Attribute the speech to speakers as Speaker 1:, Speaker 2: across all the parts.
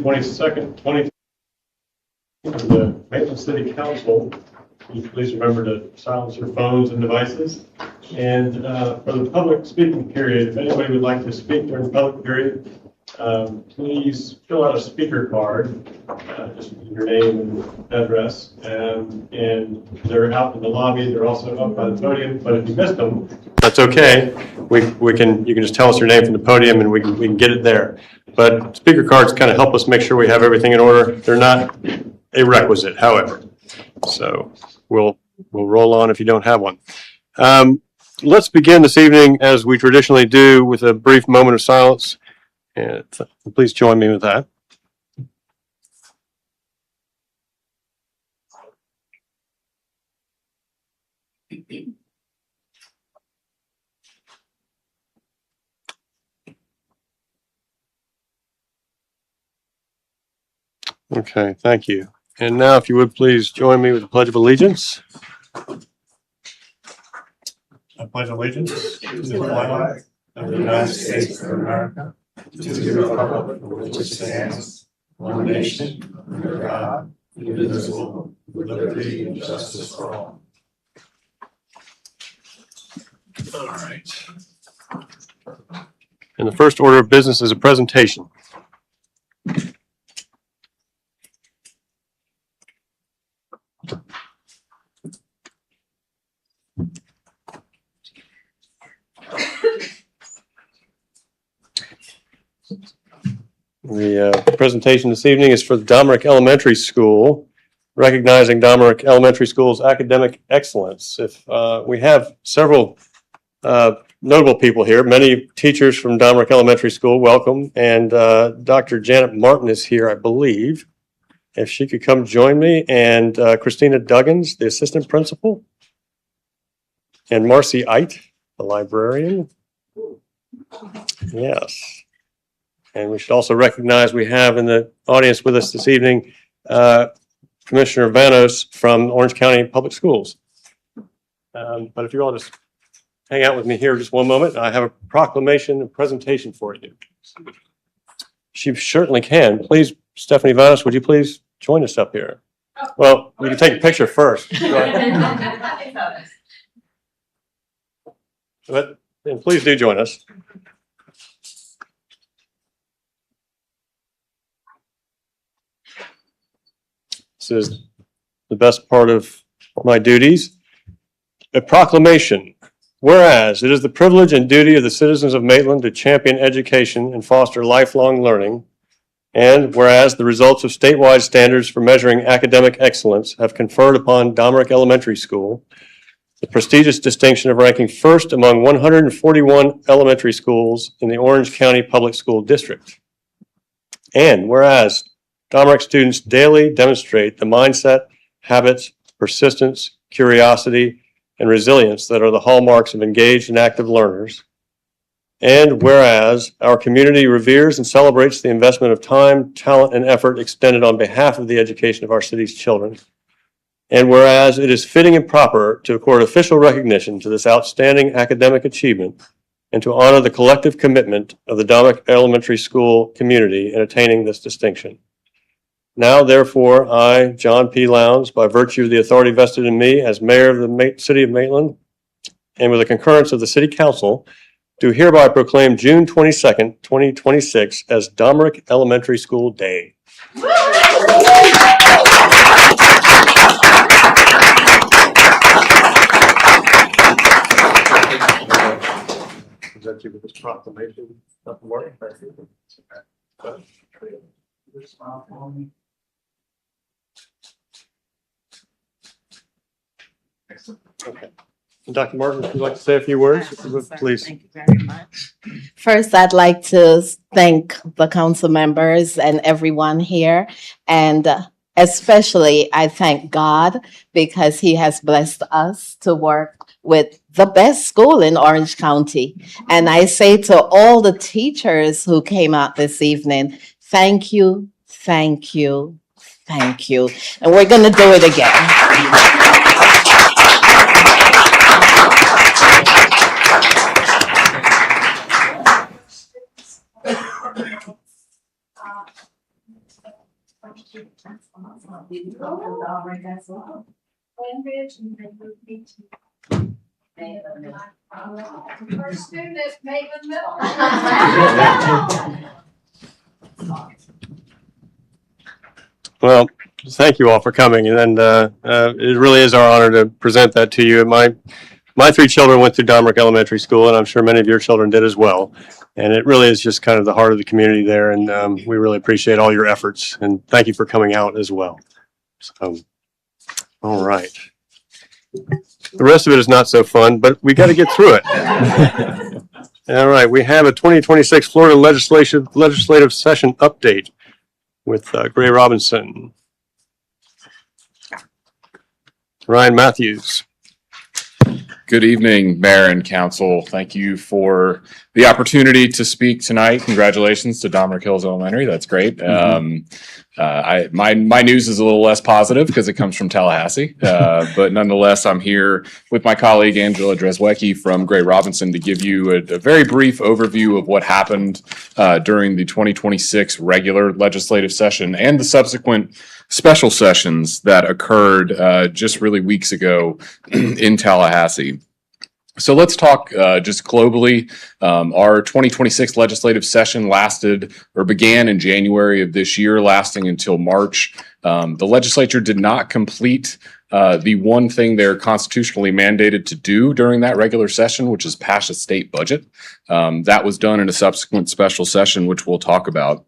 Speaker 1: 22nd, 2020 of the Maitland City Council. Please remember to silence your phones and devices. And for the public speaking period, if anybody would like to speak during the public period, please fill out a speaker card, just your name and address, and they're out in the lobby. They're also up by the podium. But if you missed them, that's okay. You can just tell us your name from the podium, and we can get it there. But speaker cards kind of help us make sure we have everything in order. They're not a requisite, however. So we'll roll on if you don't have one. Let's begin this evening, as we traditionally do, with a brief moment of silence. And please join me with that. Okay, thank you. And now, if you would please join me with the Pledge of Allegiance. I pledge allegiance to the flag of the United States of America, to the republic for which it stands, one nation, under God, indivisible, with liberty and justice for all. All right. And the first order of business is a presentation. The presentation this evening is for the Domerick Elementary School, recognizing Domerick Elementary School's academic excellence. If we have several notable people here, many teachers from Domerick Elementary School, welcome, and Dr. Janet Martin is here, I believe. If she could come join me, and Christina Duggins, the assistant principal, and Marcy Eit, the librarian. Yes. And we should also recognize we have in the audience with us this evening Commissioner Vanos from Orange County Public Schools. But if you all just hang out with me here just one moment, I have a proclamation and presentation for you. She certainly can. Please, Stephanie Vanos, would you please join us up here? Well, we can take a picture first. But and please do join us. This is the best part of my duties. A proclamation. Whereas it is the privilege and duty of the citizens of Maitland to champion education and foster lifelong learning, and whereas the results of statewide standards for measuring academic excellence have conferred upon Domerick Elementary School the prestigious distinction of ranking first among 141 elementary schools in the Orange County Public School District. And whereas Domerick students daily demonstrate the mindset, habits, persistence, curiosity, and resilience that are the hallmarks of engaged and active learners. And whereas our community reveres and celebrates the investment of time, talent, and effort extended on behalf of the education of our city's children. And whereas it is fitting and proper to accord official recognition to this outstanding academic achievement and to honor the collective commitment of the Domerick Elementary School community in attaining this distinction. Now, therefore, I, John P. Lowndes, by virtue of the authority vested in me as mayor of the city of Maitland, and with the concurrence of the city council, do hereby proclaim June 22nd, 2026 as Domerick Elementary School Day. Present you with this proclamation. Nothing more. Okay. Dr. Martin, would you like to say a few words? Please.
Speaker 2: Thank you very much. First, I'd like to thank the council members and everyone here. And especially, I thank God because He has blessed us to work with the best school in Orange County. And I say to all the teachers who came out this evening, thank you, thank you, thank you. And we're going to do it again.
Speaker 3: First student is Maitland Middle.
Speaker 1: Well, thank you all for coming, and it really is our honor to present that to you. My three children went through Domrick Elementary School, and I'm sure many of your children did as well. And it really is just kind of the heart of the community there, and we really appreciate all your efforts, and thank you for coming out as well. So, all right. The rest of it is not so fun, but we got to get through it. All right, we have a 2026 Florida legislative session update with Gray Robinson. Ryan Matthews.
Speaker 4: Good evening, Mayor and Council. Thank you for the opportunity to speak tonight. Congratulations to Domrick Hills Elementary. That's great. My news is a little less positive because it comes from Tallahassee, but nonetheless, I'm here with my colleague Angela Dreswecki from Gray Robinson to give you a very brief overview of what happened during the 2026 regular legislative session and the subsequent special sessions that occurred just really weeks ago in Tallahassee. So let's talk just globally. Our 2026 legislative session began in January of this year, lasting until March. The legislature did not complete the one thing they're constitutionally mandated to do during that regular session, which is pass a state budget. That was done in a subsequent special session, which we'll talk about.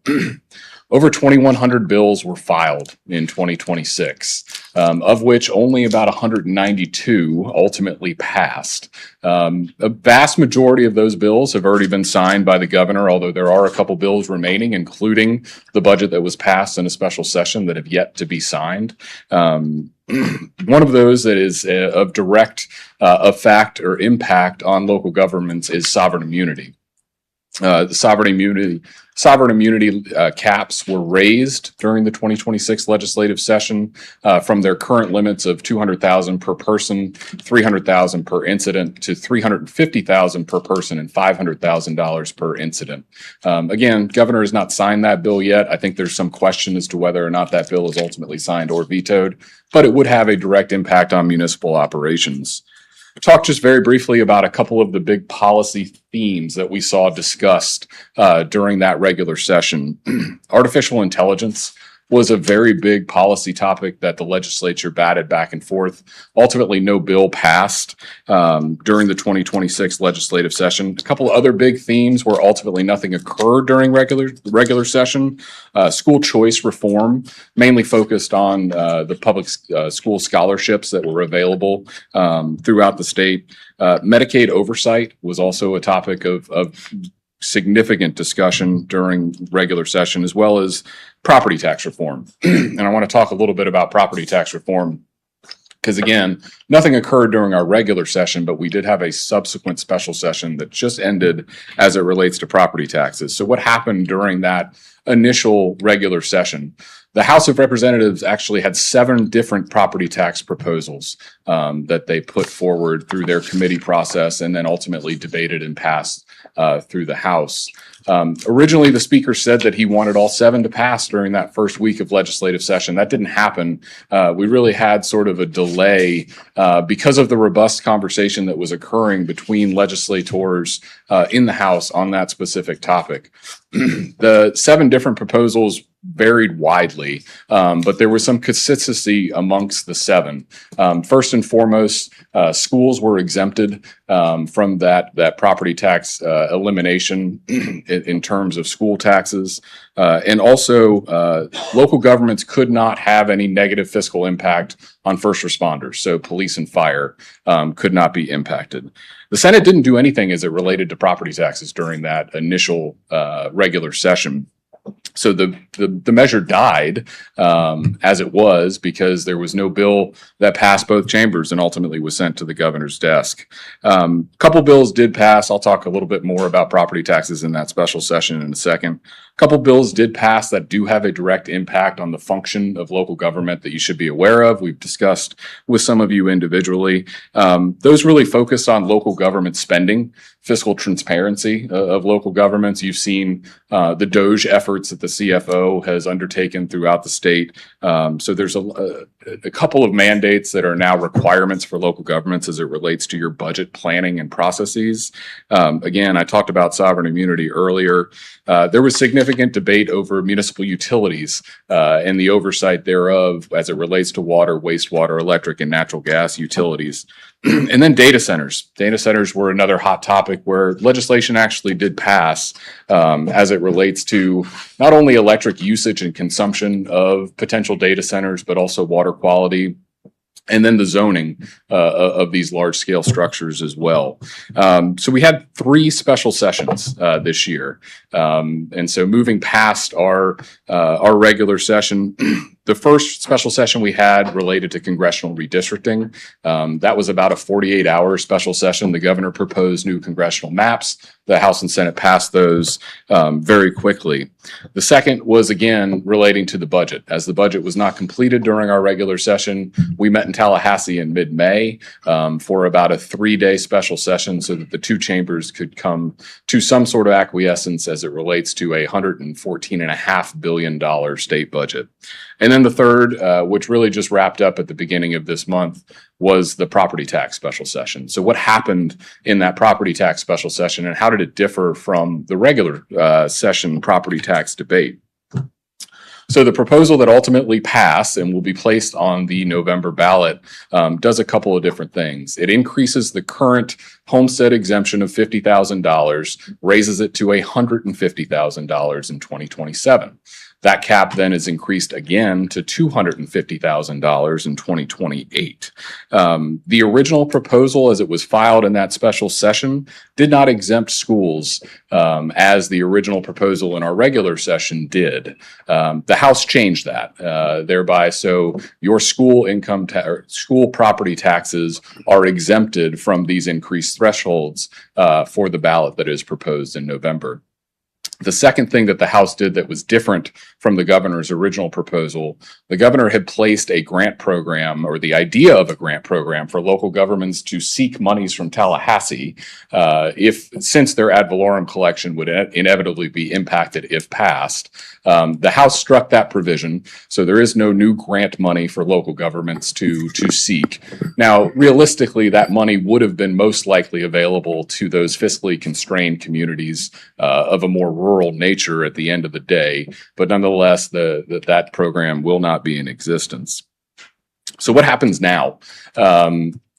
Speaker 4: Over 2,100 bills were filed in 2026, of which only about 192 ultimately passed. A vast majority of those bills have already been signed by the governor, although there are a couple bills remaining, including the budget that was passed in a special session that have yet to be signed. One of those that is of direct effect or impact on local governments is sovereign immunity. The sovereign immunity caps were raised during the 2026 legislative session from their current limits of $200,000 per person, $300,000 per incident, to $350,000 per person and $500,000 per incident. Again, governor has not signed that bill yet. I think there's some question as to whether or not that bill is ultimately signed or vetoed, but it would have a direct impact on municipal operations. Talk just very briefly about a couple of the big policy themes that we saw discussed during that regular session. Artificial intelligence was a very big policy topic that the legislature batted back and forth. Ultimately, no bill passed during the 2026 legislative session. A couple of other big themes where ultimately nothing occurred during regular session. School choice reform, mainly focused on the public school scholarships that were available throughout the state. Medicaid oversight was also a topic of significant discussion during regular session, as well as property tax reform. And I want to talk a little bit about property tax reform because, again, nothing occurred during our regular session, but we did have a subsequent special session that just ended as it relates to property taxes. So what happened during that initial regular session? The House of Representatives actually had 7 different property tax proposals that they put forward through their committee process and then ultimately debated and passed through the House. Originally, the speaker said that he wanted all 7 to pass during that first week of legislative session. That didn't happen. We really had sort of a delay because of the robust conversation that was occurring between legislators in the House on that specific topic. The 7 different proposals varied widely, but there was some consistency amongst the 7. First and foremost, schools were exempted from that property tax elimination in terms of school taxes. And also, local governments could not have any negative fiscal impact on first responders. So police and fire could not be impacted. The Senate didn't do anything as it related to property taxes during that initial regular session. So the measure died as it was because there was no bill that passed both chambers and ultimately was sent to the governor's desk. Couple bills did pass. I'll talk a little bit more about property taxes in that special session in a second. couple bills did pass that do have a direct impact on the function of local government that you should be aware of. We've discussed with some of you individually. Those really focus on local government spending, fiscal transparency of local governments. You've seen the DOGE efforts that the CFO has undertaken throughout the state. So there's a couple of mandates that are now requirements for local governments as it relates to your budget planning and processes. Again, I talked about sovereign immunity earlier. There was significant debate over municipal utilities and the oversight thereof as it relates to water, wastewater, electric, and natural gas utilities. And then data centers. Data centers were another hot topic where legislation actually did pass as it relates to not only electric usage and consumption of potential data centers, but also water quality, and then the zoning of these large scale structures as well. So we had 3 special sessions this year. And so moving past our regular session, the first special session we had related to congressional redistricting. That was about a 48-hour special session. The governor proposed new congressional maps. The House and Senate passed those very quickly. The second was, again, relating to the budget. As the budget was not completed during our regular session, we met in Tallahassee in mid-May for about a 3-day special session so that the 2 chambers could come to some sort of acquiescence as it relates to a $114.5 billion state budget. And then the third, which really just wrapped up at the beginning of this month, was the property tax special session. So what happened in that property tax special session and how did it differ from the regular session property tax debate? So the proposal that ultimately passed and will be placed on the November ballot does a couple of different things. It increases the current homestead exemption of $50,000, raises it to $150,000 in 2027. That cap then is increased again to $250,000 in 2028. The original proposal, as it was filed in that special session, did not exempt schools as the original proposal in our regular session did. The House changed that, thereby so your school income or school property taxes are exempted from these increased thresholds for the ballot that is proposed in November. The second thing that the House did that was different from the governor's original proposal, the governor had placed a grant program or the idea of a grant program for local governments to seek monies from Tallahassee since their ad valorem collection would inevitably be impacted if passed. The House struck that provision, so there is no new grant money for local governments to seek. Now, realistically, that money would have been most likely available to those fiscally constrained communities of a more rural nature at the end of the day, but nonetheless, that program will not be in existence. So what happens now?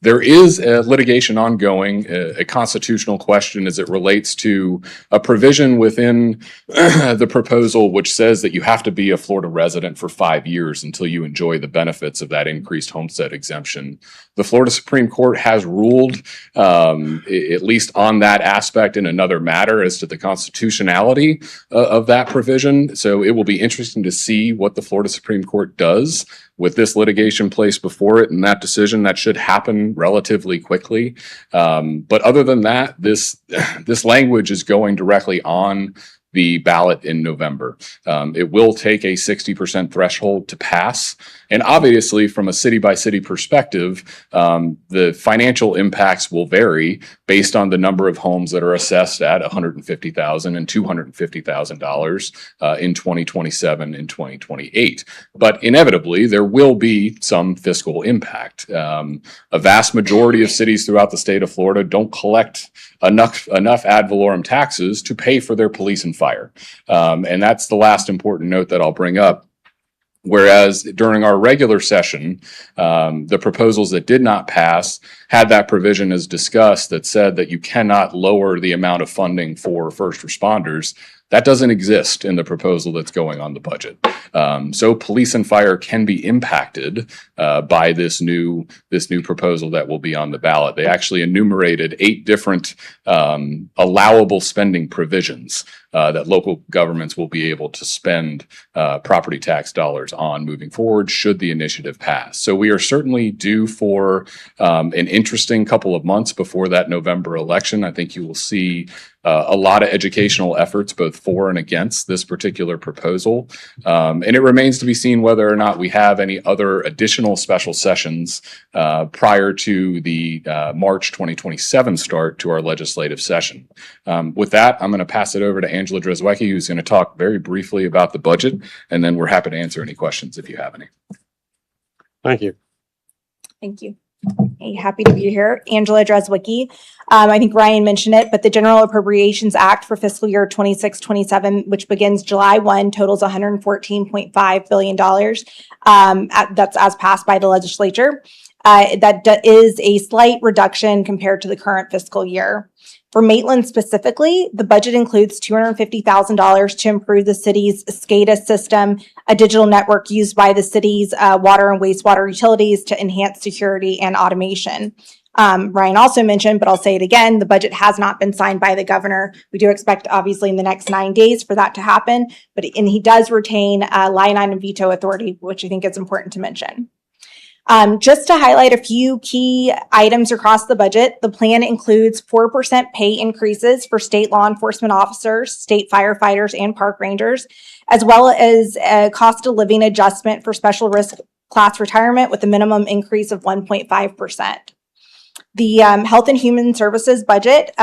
Speaker 4: There is a litigation ongoing, a constitutional question as it relates to a provision within the proposal which says that you have to be a Florida resident for 5 years until you enjoy the benefits of that increased homestead exemption. The Florida Supreme Court has ruled, at least on that aspect, in another matter as to the constitutionality of that provision. So it will be interesting to see what the Florida Supreme Court does with this litigation placed before it and that decision. That should happen relatively quickly. But other than that, this language is going directly on the ballot in November. It will take a 60% threshold to pass. And obviously, from a city-by-city perspective, the financial impacts will vary based on the number of homes that are assessed at $150,000 and $250,000 in 2027 and 2028. But inevitably, there will be some fiscal impact. A vast majority of cities throughout the state of Florida don't collect enough ad valorem taxes to pay for their police and fire. And that's the last important note that I'll bring up. Whereas during our regular session, the proposals that did not pass had that provision as discussed that said that you cannot lower the amount of funding for first responders. That doesn't exist in the proposal that's going on the budget. So police and fire can be impacted by this new proposal that will be on the ballot. They actually enumerated 8 different allowable spending provisions that local governments will be able to spend property tax dollars on moving forward should the initiative pass. So we are certainly due for an interesting couple of months before that November election. I think you will see a lot of educational efforts both for and against this particular proposal. And it remains to be seen whether or not we have any other additional special sessions prior to the March 2027 start to our legislative session. With that, I'm going to pass it over to Angela Dreswecki, who's going to talk very briefly about the budget, and then we're happy to answer any questions if you have any.
Speaker 1: Thank you.
Speaker 5: Thank you. Hey, happy to be here. Angela Dreswicki. I think Ryan mentioned it, but the General Appropriations Act for fiscal year 26-27, which begins July 1, totals $114.5 billion. That's as passed by the legislature. That is a slight reduction compared to the current fiscal year. For Maitland specifically, the budget includes $250,000 to improve the city's SCADA system, a digital network used by the city's water and wastewater utilities to enhance security and automation. Ryan also mentioned, but I'll say it again, the budget has not been signed by the governor. We do expect, obviously, in the next 9 days for that to happen, and he does retain line item veto authority, which I think is important to mention. Just to highlight a few key items across the budget, the plan includes 4% pay increases for state law enforcement officers, state firefighters, and park rangers, as well as a cost of living adjustment for special risk class retirement with a minimum increase of 1.5%. The Health and Human Services budget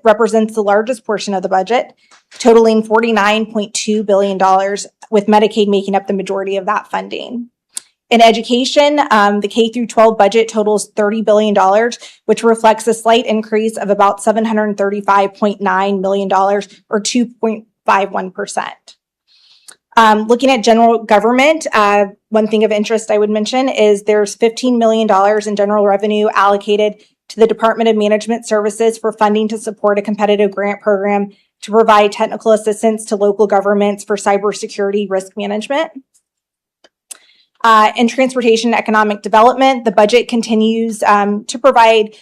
Speaker 5: represents the largest portion of the budget, totaling $49.2 billion, with Medicaid making up the majority of that funding. In education, the K through 12 budget totals $30 billion, which reflects a slight increase of about $735.9 million or 2.51%. Looking at general government, one thing of interest I would mention is there's $15 million in general revenue allocated to the Department of Management Services for funding to support a competitive grant program to provide technical assistance to local governments for cybersecurity risk management. In transportation and economic development, the budget continues to provide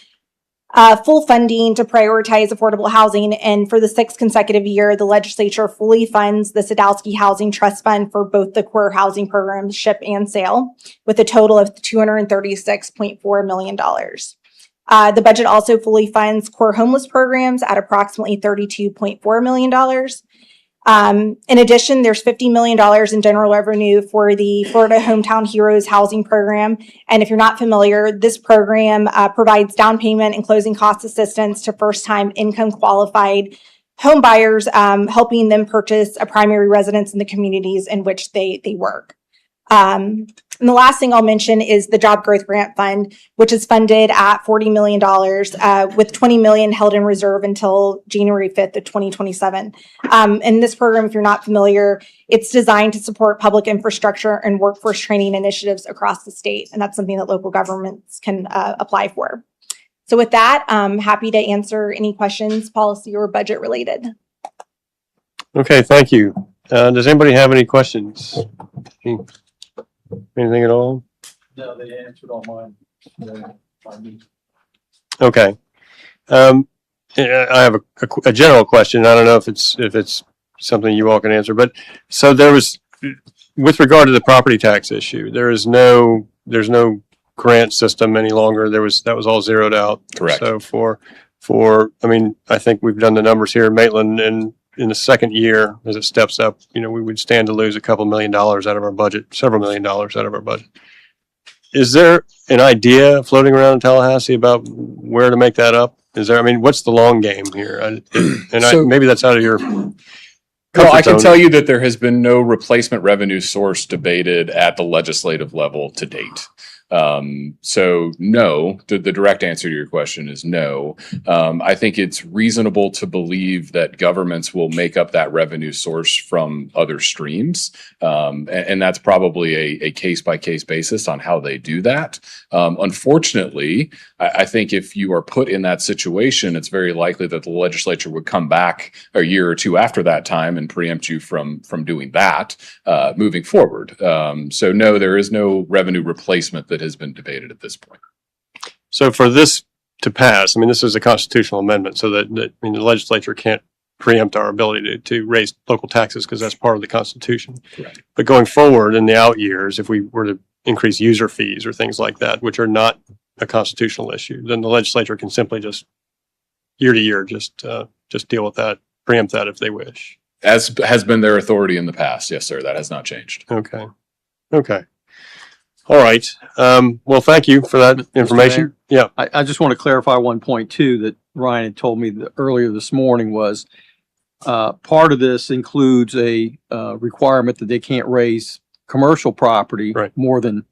Speaker 5: full funding to prioritize affordable housing. And for the 6th consecutive year, the legislature fully funds the Sadowski Housing Trust Fund for both the core housing programs, SHIP and SAIL, with a total of $236.4 million. The budget also fully funds core homeless programs at approximately $32.4 million. In addition, there's $50 million in general revenue for the Florida Hometown Heroes housing program. And if you're not familiar, this program provides down payment and closing cost assistance to first-time income qualified home buyers, helping them purchase a primary residence in the communities in which they work. And the last thing I'll mention is the Job Growth Grant Fund, which is funded at $40 million with $20 million held in reserve until January 5th of 2027. And this program, if you're not familiar, it's designed to support public infrastructure and workforce training initiatives across the state. And that's something that local governments can apply for. So with that, I'm happy to answer any questions, policy or budget related.
Speaker 1: Okay, thank you. Does anybody have any questions? Anything at all?
Speaker 6: No, they answered all mine.
Speaker 1: Okay. Yeah, I have a general question. I don't know if it's something you all can answer, but so there was, with regard to the property tax issue, there's no grant system any longer. That was all zeroed out.
Speaker 4: Correct.
Speaker 1: So I mean, I think we've done the numbers here in Maitland, and in the second year, as it steps up, we would stand to lose a couple $1 million out of our budget, several $1 million out of our budget. Is there an idea floating around in Tallahassee about where to make that up? What's the long game here? Maybe that's out of your
Speaker 4: Well, I can
Speaker 1: zone.
Speaker 4: tell you that there has been no replacement revenue source debated at the legislative level to date. So no, the direct answer to your question is no. I think it's reasonable to believe that governments will make up that revenue source from other streams. And that's probably a case by case basis on how they do that. Unfortunately, I think if you are put in that situation, it's very likely that the legislature would come back a year or two after that time and preempt you from doing that moving forward. So no, there is no revenue replacement that has been debated at this point.
Speaker 1: So for this to pass, I mean, this is a constitutional amendment, so that I mean, the legislature can't preempt our ability to raise local taxes because that's part of the Constitution.
Speaker 4: Correct.
Speaker 1: But going forward in the out years, if we were to increase user fees or things like that, which are not a constitutional issue, then the legislature can simply just year to year just deal with that, preempt that if they wish.
Speaker 4: As has been their authority in the past. Yes, sir. That has not changed.
Speaker 1: Okay. Okay. All right. Well, thank you for that information. Yeah.
Speaker 6: I just want to clarify one point too, that Ryan had told me earlier this morning was, part of this includes a, requirement that they can't raise commercial property
Speaker 1: Right.
Speaker 6: more than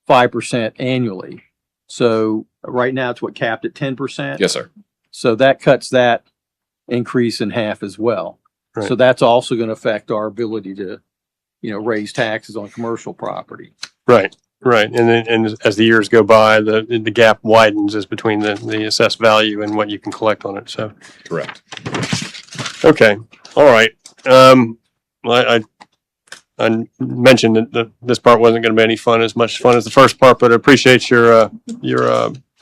Speaker 6: 5% annually. So right now it's capped at 10%.
Speaker 4: Yes, sir.
Speaker 6: So that cuts that increase in half as well.
Speaker 1: Right.
Speaker 6: So that's also going to affect our ability to, raise taxes on commercial property.
Speaker 1: Right. Right. And then, and as the years go by, the gap widens as between the assessed value and what you can collect on it. So,
Speaker 4: Correct.
Speaker 1: okay. All right. I mentioned that this part wasn't going to be any fun, as much fun as the first part, but I appreciate your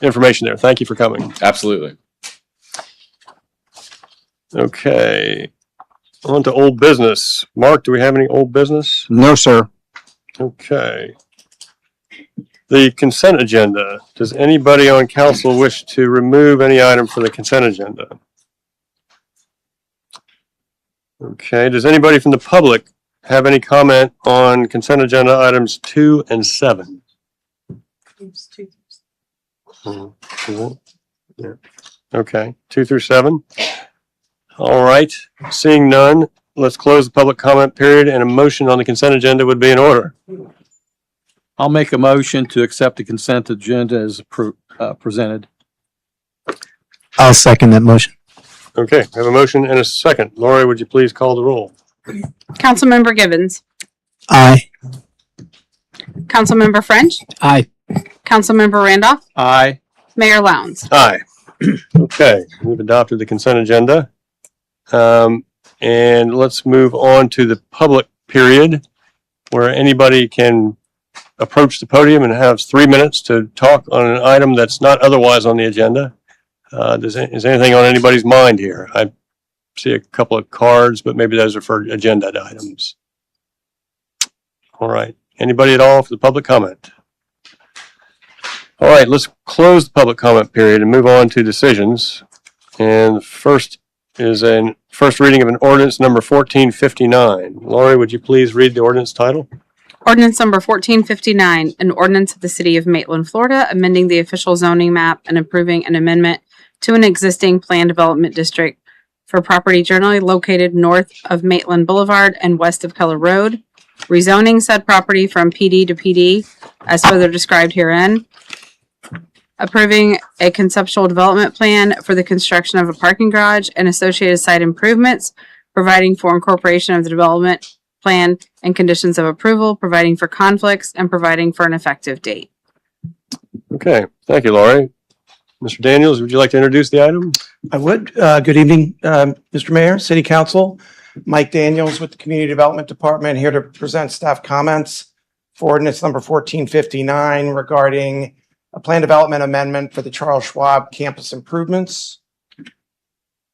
Speaker 1: information there. Thank you for coming.
Speaker 4: Absolutely.
Speaker 1: Okay. On to old business. Mark, do we have any old business?
Speaker 7: No, sir.
Speaker 1: Okay. The consent agenda. Does anybody on council wish to remove any item from the consent agenda? Okay. Does anybody from the public have any comment on consent agenda items 2 and 7? Yeah. Okay. 2 through 7. All right. Seeing none, let's close the public comment period, and a motion on the consent agenda would be in order.
Speaker 6: I'll make a motion to accept the consent agenda as presented.
Speaker 7: I'll second that motion.
Speaker 1: Okay, I have a motion and a second. Lori, would you please call the roll?
Speaker 8: Councilmember Givens,
Speaker 7: Aye.
Speaker 8: Councilmember French,
Speaker 7: Aye.
Speaker 8: Councilmember Randolph,
Speaker 6: Aye.
Speaker 8: Mayor Lowndes.
Speaker 1: Aye. Okay, we've adopted the consent agenda. And let's move on to the public period, where anybody can approach the podium and have 3 minutes to talk on an item that's not otherwise on the agenda. Is anything on anybody's mind here? I see a couple of cards, but maybe those are for agenda items. All right. Anybody at all for the public comment? All right, let's close the public comment period and move on to decisions. And the first is a first reading of an ordinance number 1459. Lori, would you please read the ordinance title?
Speaker 8: Ordinance number 1459, an ordinance of the city of Maitland, Florida, amending the official zoning map and approving an amendment to an existing planned development district for property generally located north of Maitland Boulevard and west of Keller Road, rezoning said property from PD to PD as further described herein, approving a conceptual development plan for the construction of a parking garage and associated site improvements, providing for incorporation of the development plan and conditions of approval, providing for conflicts, and providing for an effective date.
Speaker 1: Okay, thank you, Lori. Mr. Daniels, would you like to introduce the item?
Speaker 7: I would. Good evening, Mr. Mayor, City Council. Mike Daniels with the Community Development Department, here to present staff comments for ordinance number 1459 regarding a plan development amendment for the Charles Schwab campus improvements.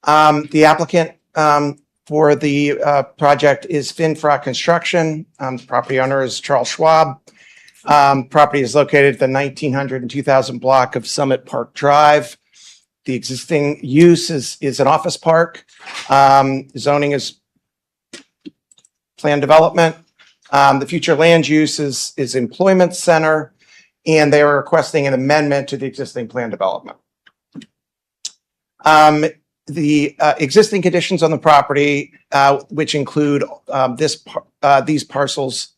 Speaker 7: The applicant for the project is Finfra Construction. The property owner is Charles Schwab. Property is located at the 1900 and 2000 block of Summit Park Drive. The existing use is an office park. Zoning is planned development. The future land use is employment center, and they are requesting an amendment to the existing plan development. The existing conditions on the property, which include these parcels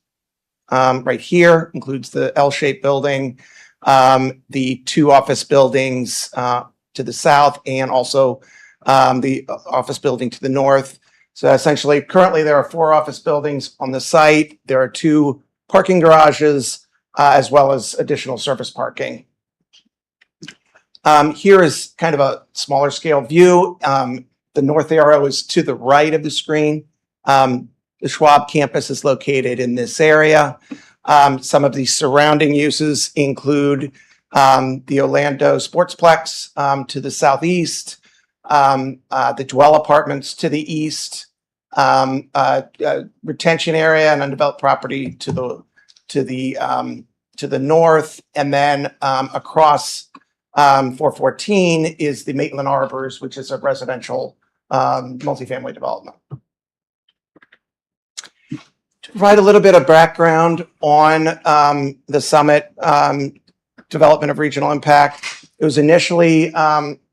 Speaker 7: right here, includes the L-shaped building, the two office buildings to the south, and also the office building to the north. So essentially, currently there are 4 office buildings on the site. There are 2 parking garages, as well as additional surface parking. Here is kind of a smaller scale view. The north arrow is to the right of the screen. The Schwab campus is located in this area. Some of the surrounding uses include the Orlando Sportsplex to the southeast, the Dwell Apartments to the east, retention area and undeveloped property to the north, and then across 414 is the Maitland Arbors, which is a residential multifamily development. To provide a little bit of background on the Summit Development of Regional Impact, it was initially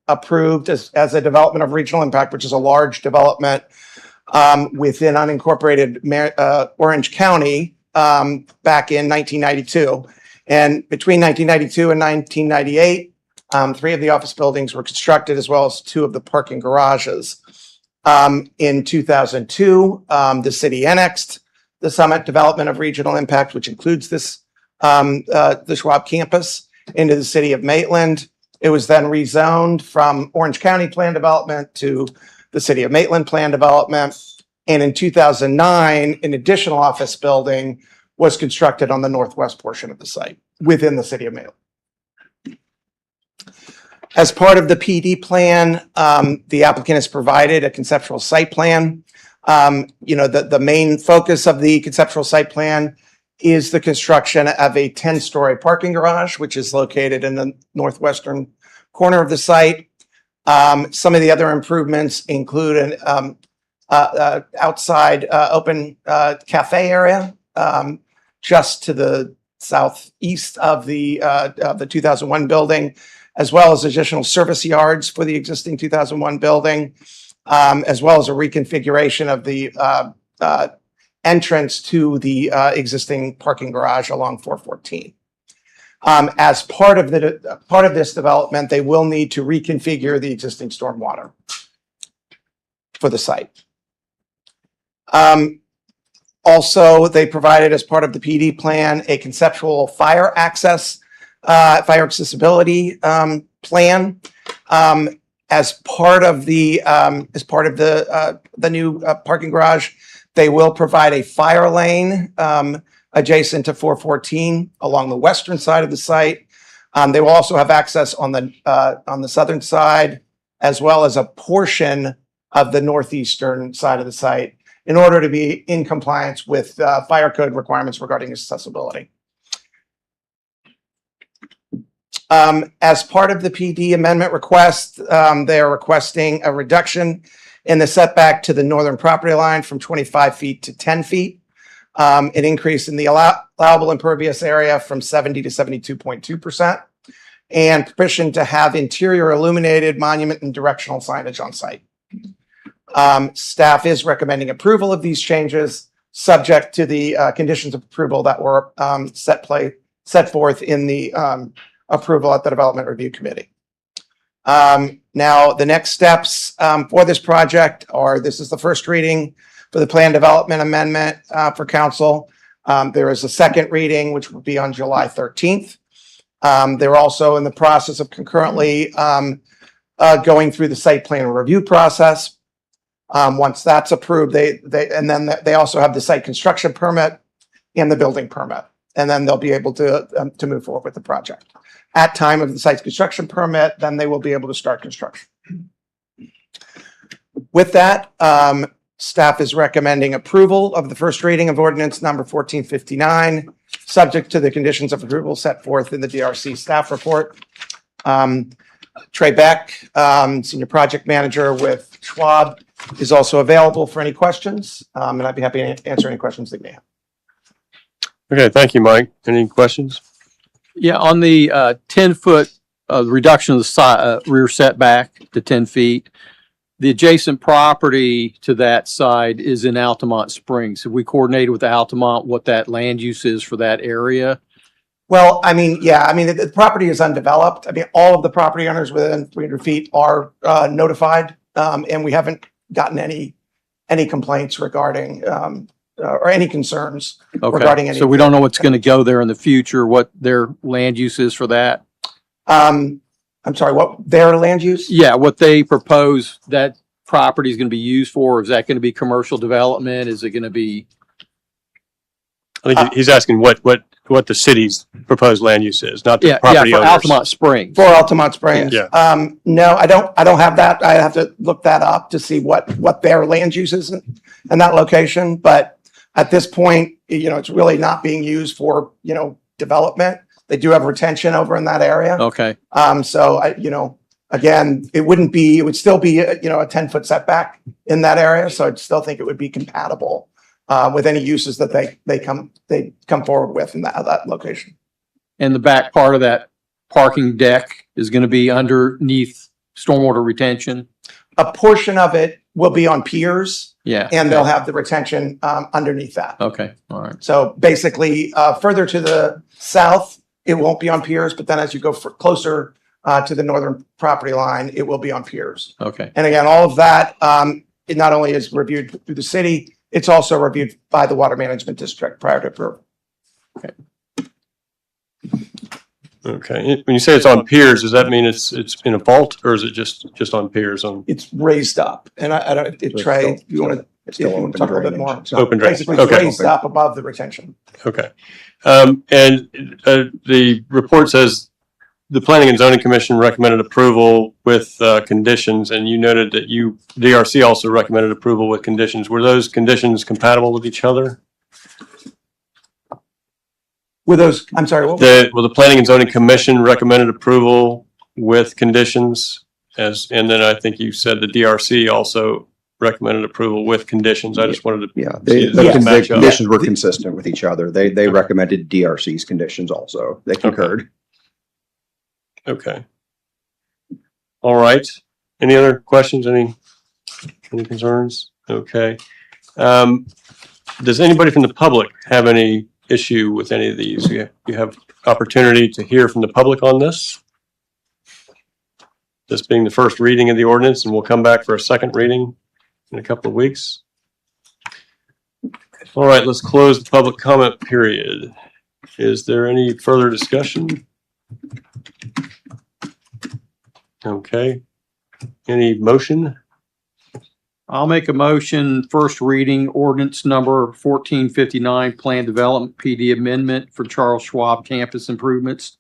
Speaker 7: approved as a development of regional impact, which is a large development within unincorporated Orange County back in 1992. And between 1992 and 1998, 3 of the office buildings were constructed, as well as 2 of the parking garages. In 2002, the city annexed the Summit Development of Regional Impact, which includes this the Schwab campus, into the city of Maitland. It was then rezoned from Orange County Plan Development to the City of Maitland Plan Development. And in 2009, an additional office building was constructed on the northwest portion of the site within the City of Maitland. As part of the PD plan, the applicant has provided a conceptual site plan. The main focus of the conceptual site plan is the construction of a 10-story parking garage, which is located in the northwestern corner of the site. Some of the other improvements include an outside open cafe area just to the southeast of the 2001 building, as well as additional service yards for the existing 2001 building, as well as a reconfiguration of the entrance to the existing parking garage along 414. As part of this development, they will need to reconfigure the existing stormwater for the site. Also, they provided, as part of the PD plan, a conceptual fire accessibility plan. As part of the new parking garage, they will provide a fire lane adjacent to 414 along the western side of the site. They will also have access on the southern side, as well as a portion of the northeastern side of the site, in order to be in compliance with fire code requirements regarding accessibility. As part of the PD amendment request, they are requesting a reduction in the setback to the northern property line from 25 feet to 10 feet, an increase in the allowable impervious area from 70 to 72.2%, and permission to have interior illuminated monument and directional signage on site. Staff is recommending approval of these changes, subject to the conditions of approval that were set forth in the approval at the Development Review Committee. Now, the next steps for this project are, this is the first reading for the plan development amendment for council. There is a second reading, which will be on July 13th. They're also in the process of concurrently going through the site plan review process. Once that's approved, they also have the site construction permit and the building permit, and then they'll be able to move forward with the project. At time of the site's construction permit, then they will be able to start construction. With that, staff is recommending approval of the first reading of ordinance number 1459, subject to the conditions of approval set forth in the DRC staff report. Trey Beck, Senior Project Manager with Schwab, is also available for any questions, and I'd be happy to answer any questions that you may have.
Speaker 1: Okay, thank you, Mike. Any questions?
Speaker 6: Yeah, on the 10-foot reduction of the rear setback to 10 feet, the adjacent property to that side is in Altamont Springs. Have we coordinated with Altamont what that land use is for that area?
Speaker 7: Well, I mean, yeah, I mean, the property is undeveloped. I mean, all of the property owners within 300 feet are notified, and we haven't gotten any complaints regarding, or any concerns regarding
Speaker 6: Okay,
Speaker 7: any.
Speaker 6: so we don't know what's going to go there in the future, what their land use is for that?
Speaker 7: I'm sorry, what their land use?
Speaker 6: Yeah, what they propose that property is going to be used for, is that going to be commercial development? Is it going to be?
Speaker 1: I think he's asking what the city's proposed land use is, not the
Speaker 6: Yeah,
Speaker 1: property
Speaker 6: for
Speaker 1: owners.
Speaker 6: Altamont Springs.
Speaker 7: For Altamont Springs?
Speaker 1: Yeah.
Speaker 7: No, I don't have that. I have to look that up to see what their land use is in that location. But at this point, it's really not being used for, development. They do have retention over in that area.
Speaker 6: Okay,
Speaker 7: So again, it would still be, a 10-foot setback in that area. So I'd still think it would be compatible with any uses that they come forward with in that location.
Speaker 6: and the back part of that parking deck is going to be underneath stormwater retention?
Speaker 7: A portion of it will be on piers,
Speaker 6: Yeah.
Speaker 7: and they'll have the retention underneath that.
Speaker 6: Okay, all right.
Speaker 7: So basically, further to the south, it won't be on piers, but then as you go closer to the northern property line, it will be on piers.
Speaker 6: Okay.
Speaker 7: And again, all of that, it not only is reviewed through the city, it's also reviewed by the Water Management District prior to approval.
Speaker 1: Okay. When you say it's on piers, does that mean it's in a vault, or is it just on piers on
Speaker 7: It's raised up, and I don't, if Trey, you want to talk a little bit more?
Speaker 1: open drainage?
Speaker 7: Basically, it's
Speaker 1: Okay.
Speaker 7: raised up above the retention.
Speaker 1: Okay. And the report says the Planning and Zoning Commission recommended approval with conditions, and you noted that DRC also recommended approval with conditions. Were those conditions compatible with each other?
Speaker 7: With those, I'm sorry, what was
Speaker 1: The Planning and Zoning Commission recommended approval with conditions, and then I think you said the DRC also recommended approval with conditions. I just wanted to.
Speaker 9: Yeah,
Speaker 1: see
Speaker 9: the
Speaker 1: that match up.
Speaker 9: conditions were consistent with each other. They recommended DRC's conditions also. They concurred.
Speaker 1: Okay. All right. Any other questions? Any concerns? Okay. Does anybody from the public have any issue with any of these? You have opportunity to hear from the public on this. This being the first reading of the ordinance, and we'll come back for a second reading in a couple of weeks. All right, let's close the public comment period. Is there any further discussion? Okay. Any motion?
Speaker 6: I'll make a motion, first reading ordinance number 1459, Plan Development PD Amendment for Charles Schwab Campus Improvements,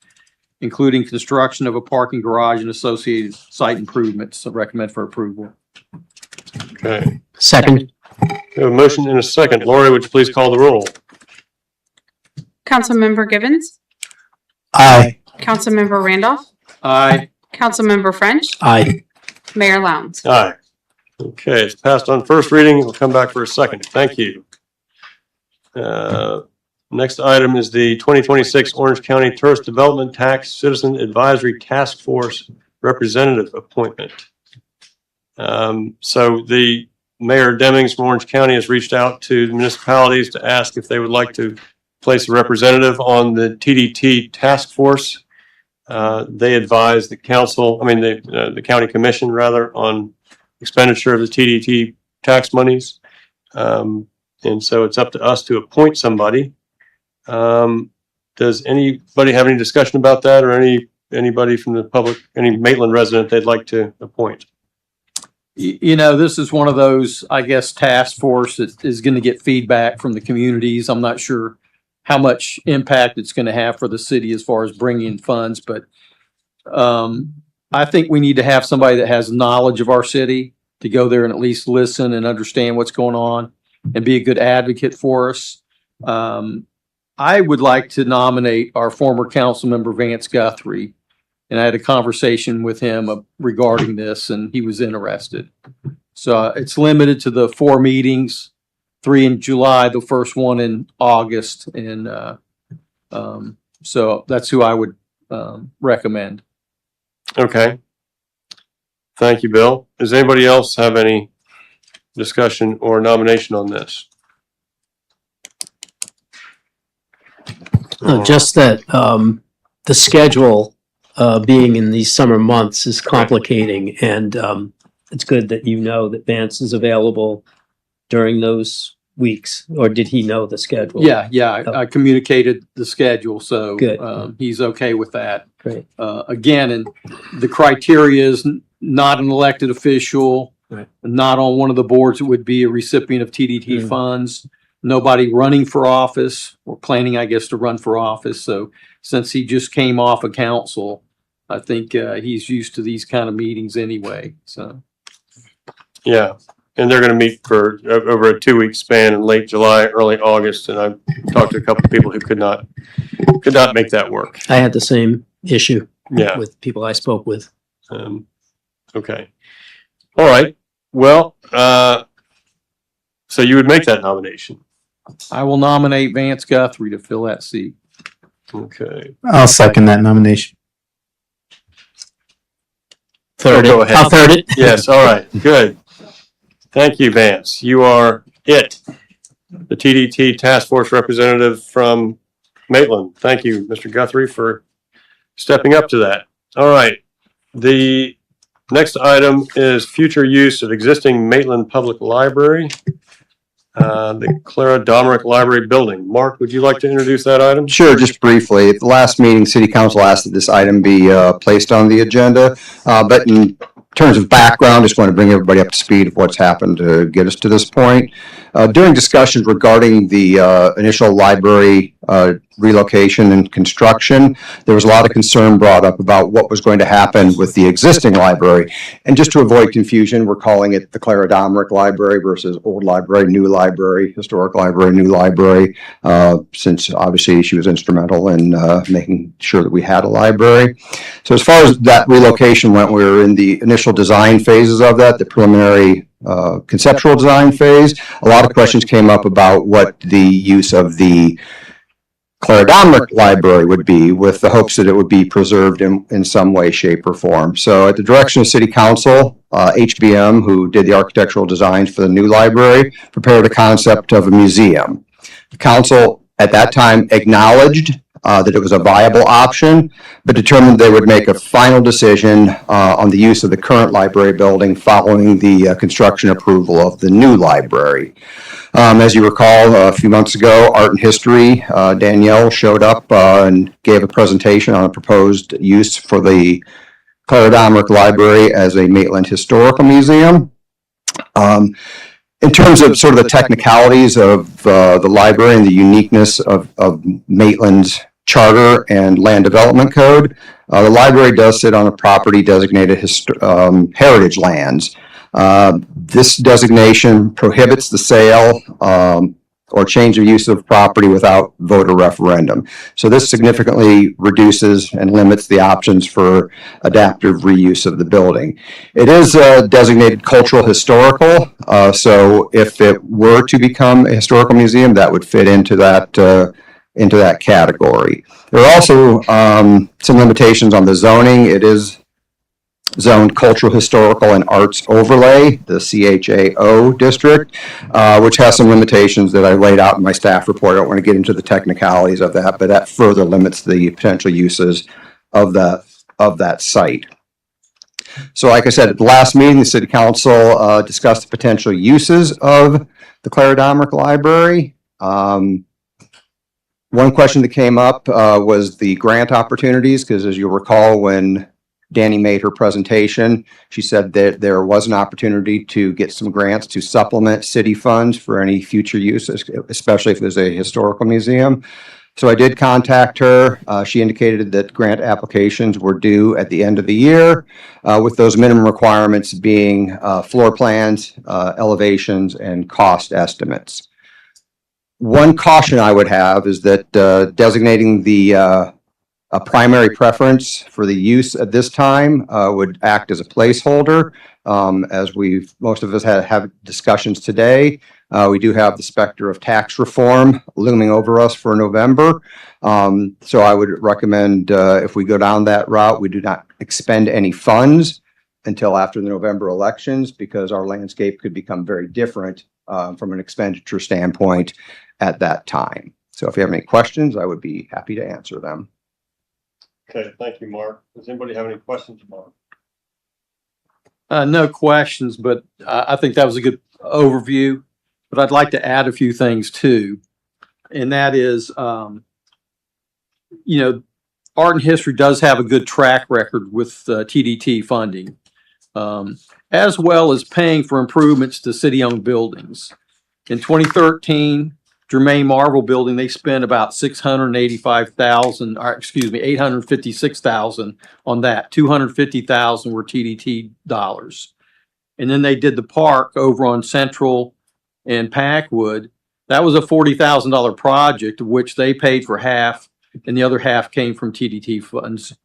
Speaker 6: including construction of a parking garage and associated site improvements. I recommend for approval.
Speaker 1: Okay.
Speaker 10: Second.
Speaker 1: We have a motion and a second. Lori, would you please call the roll?
Speaker 8: Councilmember Givens,
Speaker 10: Aye.
Speaker 8: Councilmember Randolph,
Speaker 6: Aye.
Speaker 8: Councilmember French,
Speaker 10: Aye.
Speaker 8: Mayor Lowndes.
Speaker 1: Aye. Okay, it's passed on first reading. We'll come back for a second. Thank you. Next item is the 2026 Orange County Tourist Development Tax Citizen Advisory Task Force Representative Appointment. So the Mayor Demings from Orange County has reached out to the municipalities to ask if they would like to place a representative on the TDT task force. They advise the the county commission rather, on expenditure of the TDT tax monies. And so it's up to us to appoint somebody. Does anybody have any discussion about that, or anybody from the public, any Maitland resident they'd like to appoint?
Speaker 6: This is one of those, I guess, task force that is going to get feedback from the communities. I'm not sure how much impact it's going to have for the city as far as bringing in funds, but I think we need to have somebody that has knowledge of our city to go there and at least listen and understand what's going on and be a good advocate for us. I would like to nominate our former council member Vance Guthrie, and I had a conversation with him regarding this, and he was interested. So it's limited to the 4 meetings, 3 in July, the first one in August, and so that's who I would recommend.
Speaker 1: Okay. Thank you, Bill. Does anybody else have any discussion or nomination on this? Oh.
Speaker 10: Just that, the schedule, being in these summer months is complicating, and, it's good that you know that Vance is available during those weeks, or did he know the schedule?
Speaker 6: Yeah, I communicated the schedule, so
Speaker 10: Good.
Speaker 6: he's okay with that.
Speaker 10: Great.
Speaker 6: Again, and the criteria is not an elected official,
Speaker 10: Right.
Speaker 6: not on one of the boards that would be a recipient of TDT funds, nobody running for office or planning, I guess, to run for office. So since he just came off of council, I think he's used to these kind of meetings anyway, so.
Speaker 1: Yeah, and they're gonna meet for over a 2-week span in late July, early August, and I've talked to a couple of people who could not make that work.
Speaker 10: I had the same issue
Speaker 1: Yeah.
Speaker 10: with people I spoke with.
Speaker 1: Okay. All right. Well, so you would make that nomination.
Speaker 6: I will nominate Vance Guthrie to fill that seat.
Speaker 1: Okay.
Speaker 11: I'll second that nomination.
Speaker 10: Third
Speaker 1: go
Speaker 10: it.
Speaker 1: ahead.
Speaker 10: I'll third it.
Speaker 1: Yes, all right, good. Thank you, Vance. You are it, the TDT Task Force representative from Maitland. Thank you, Mr. Guthrie, for stepping up to that. All right. The next item is future use of existing Maitland Public Library, the Clara Domerick Library Building. Mark, would you like to introduce that item?
Speaker 9: Sure, just briefly. At the last meeting, City Council asked that this item be placed on the agenda. But in terms of background, just want to bring everybody up to speed of what's happened to get us to this point. During discussions regarding the initial library relocation and construction, there was a lot of concern brought up about what was going to happen with the existing library. And just to avoid confusion, we're calling it the Clara Domerick Library versus Old Library, New Library, Historic Library, New Library, since obviously she was instrumental in making sure that we had a library. So as far as that relocation went, we were in the initial design phases of that, the preliminary conceptual design phase. A lot of questions came up about what the use of the Clara Domerick Library would be, with the hopes that it would be preserved in some way, shape, or form. So at the direction of City Council, HBM, who did the architectural designs for the new library, prepared a concept of a museum. The council at that time acknowledged that it was a viable option, but determined they would make a final decision on the use of the current library building following the construction approval of the new library. As you recall, a few months ago, Art and History, Danielle showed up and gave a presentation on a proposed use for the Clara Domerick Library as a Maitland Historical Museum. In terms of sort of the technicalities of the library and the uniqueness of Maitland's charter and land development code, the library does sit on a property designated heritage lands. This designation prohibits the sale or change of use of property without voter referendum. So this significantly reduces and limits the options for adaptive reuse of the building. It is designated cultural historical, so if it were to become a historical museum, that would fit into that category. There are also some limitations on the zoning. It is zoned cultural, historical, and arts overlay, the CHAO district, which has some limitations that I laid out in my staff report. I don't want to get into the technicalities of that, but that further limits the potential uses of that site. So like I said, at the last meeting, the City Council discussed the potential uses of the Clara Domerick Library. One question that came up was the grant opportunities, because as you'll recall, when Danny made her presentation, she said that there was an opportunity to get some grants to supplement city funds for any future use, especially if there's a historical museum. So I did contact her. She indicated that grant applications were due at the end of the year, with those minimum requirements being floor plans, elevations, and cost estimates. One caution I would have is that designating a primary preference for the use at this time would act as a placeholder. As most of us have discussions today, we do have the specter of tax reform looming over us for November. So I would recommend if we go down that route, we do not expend any funds until after the November elections, because our landscape could become very different from an expenditure standpoint at that time. So if you have any questions, I would be happy to answer them.
Speaker 1: Okay, thank you, Mark. Does anybody have any questions, Mark?
Speaker 6: No questions, but I think that was a good overview. But I'd like to add a few things too. And that is, art and history does have a good track record with TDT funding, as well as paying for improvements to city-owned buildings. In 2013, Jermaine Marvel Building, they spent about $856,000 on that. $250,000 were TDT dollars. And then they did the park over on Central and Packwood. That was a $40,000 project, of which they paid for half, and the other half came from TDT funds.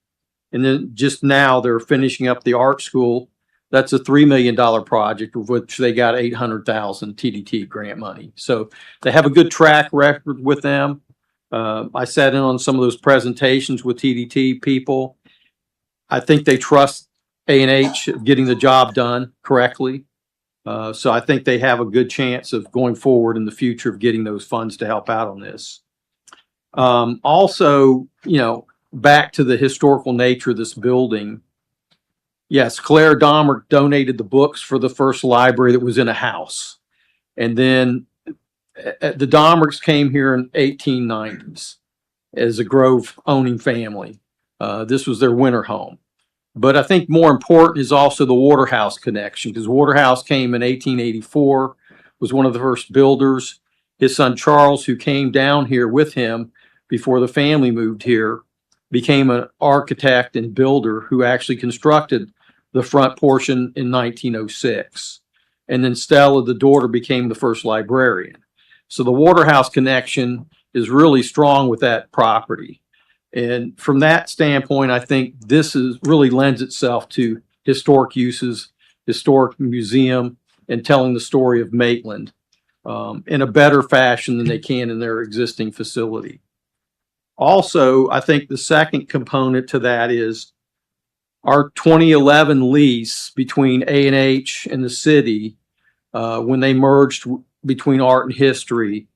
Speaker 6: And then just now they're finishing up the art school. That's a $3 million project, of which they got $800,000 TDT grant money. So they have a good track record with them. I sat in on some of those presentations with TDT people. I think they trust A&H getting the job done correctly. So I think they have a good chance of going forward in the future of getting those funds to help out on this. Also, back to the historical nature of this building. Yes, Claire Dahmer donated the books for the first library that was in a house. And then the Dahmers came here in 1890s as a Grove owning family. This was their winter home. But I think more important is also the Waterhouse connection, because Waterhouse came in 1884, was one of the first builders. His son Charles, who came down here with him before the family moved here, became an architect and builder who actually constructed the front portion in 1906. And then Stella, the daughter, became the first librarian. So the Waterhouse connection is really strong with that property. And from that standpoint, I think this really lends itself to historic uses, historic museum, and telling the story of Maitland in a better fashion than they can in their existing facility. Also, I think the second component to that is our 2011 lease between A&H and the city, when they merged between art and history,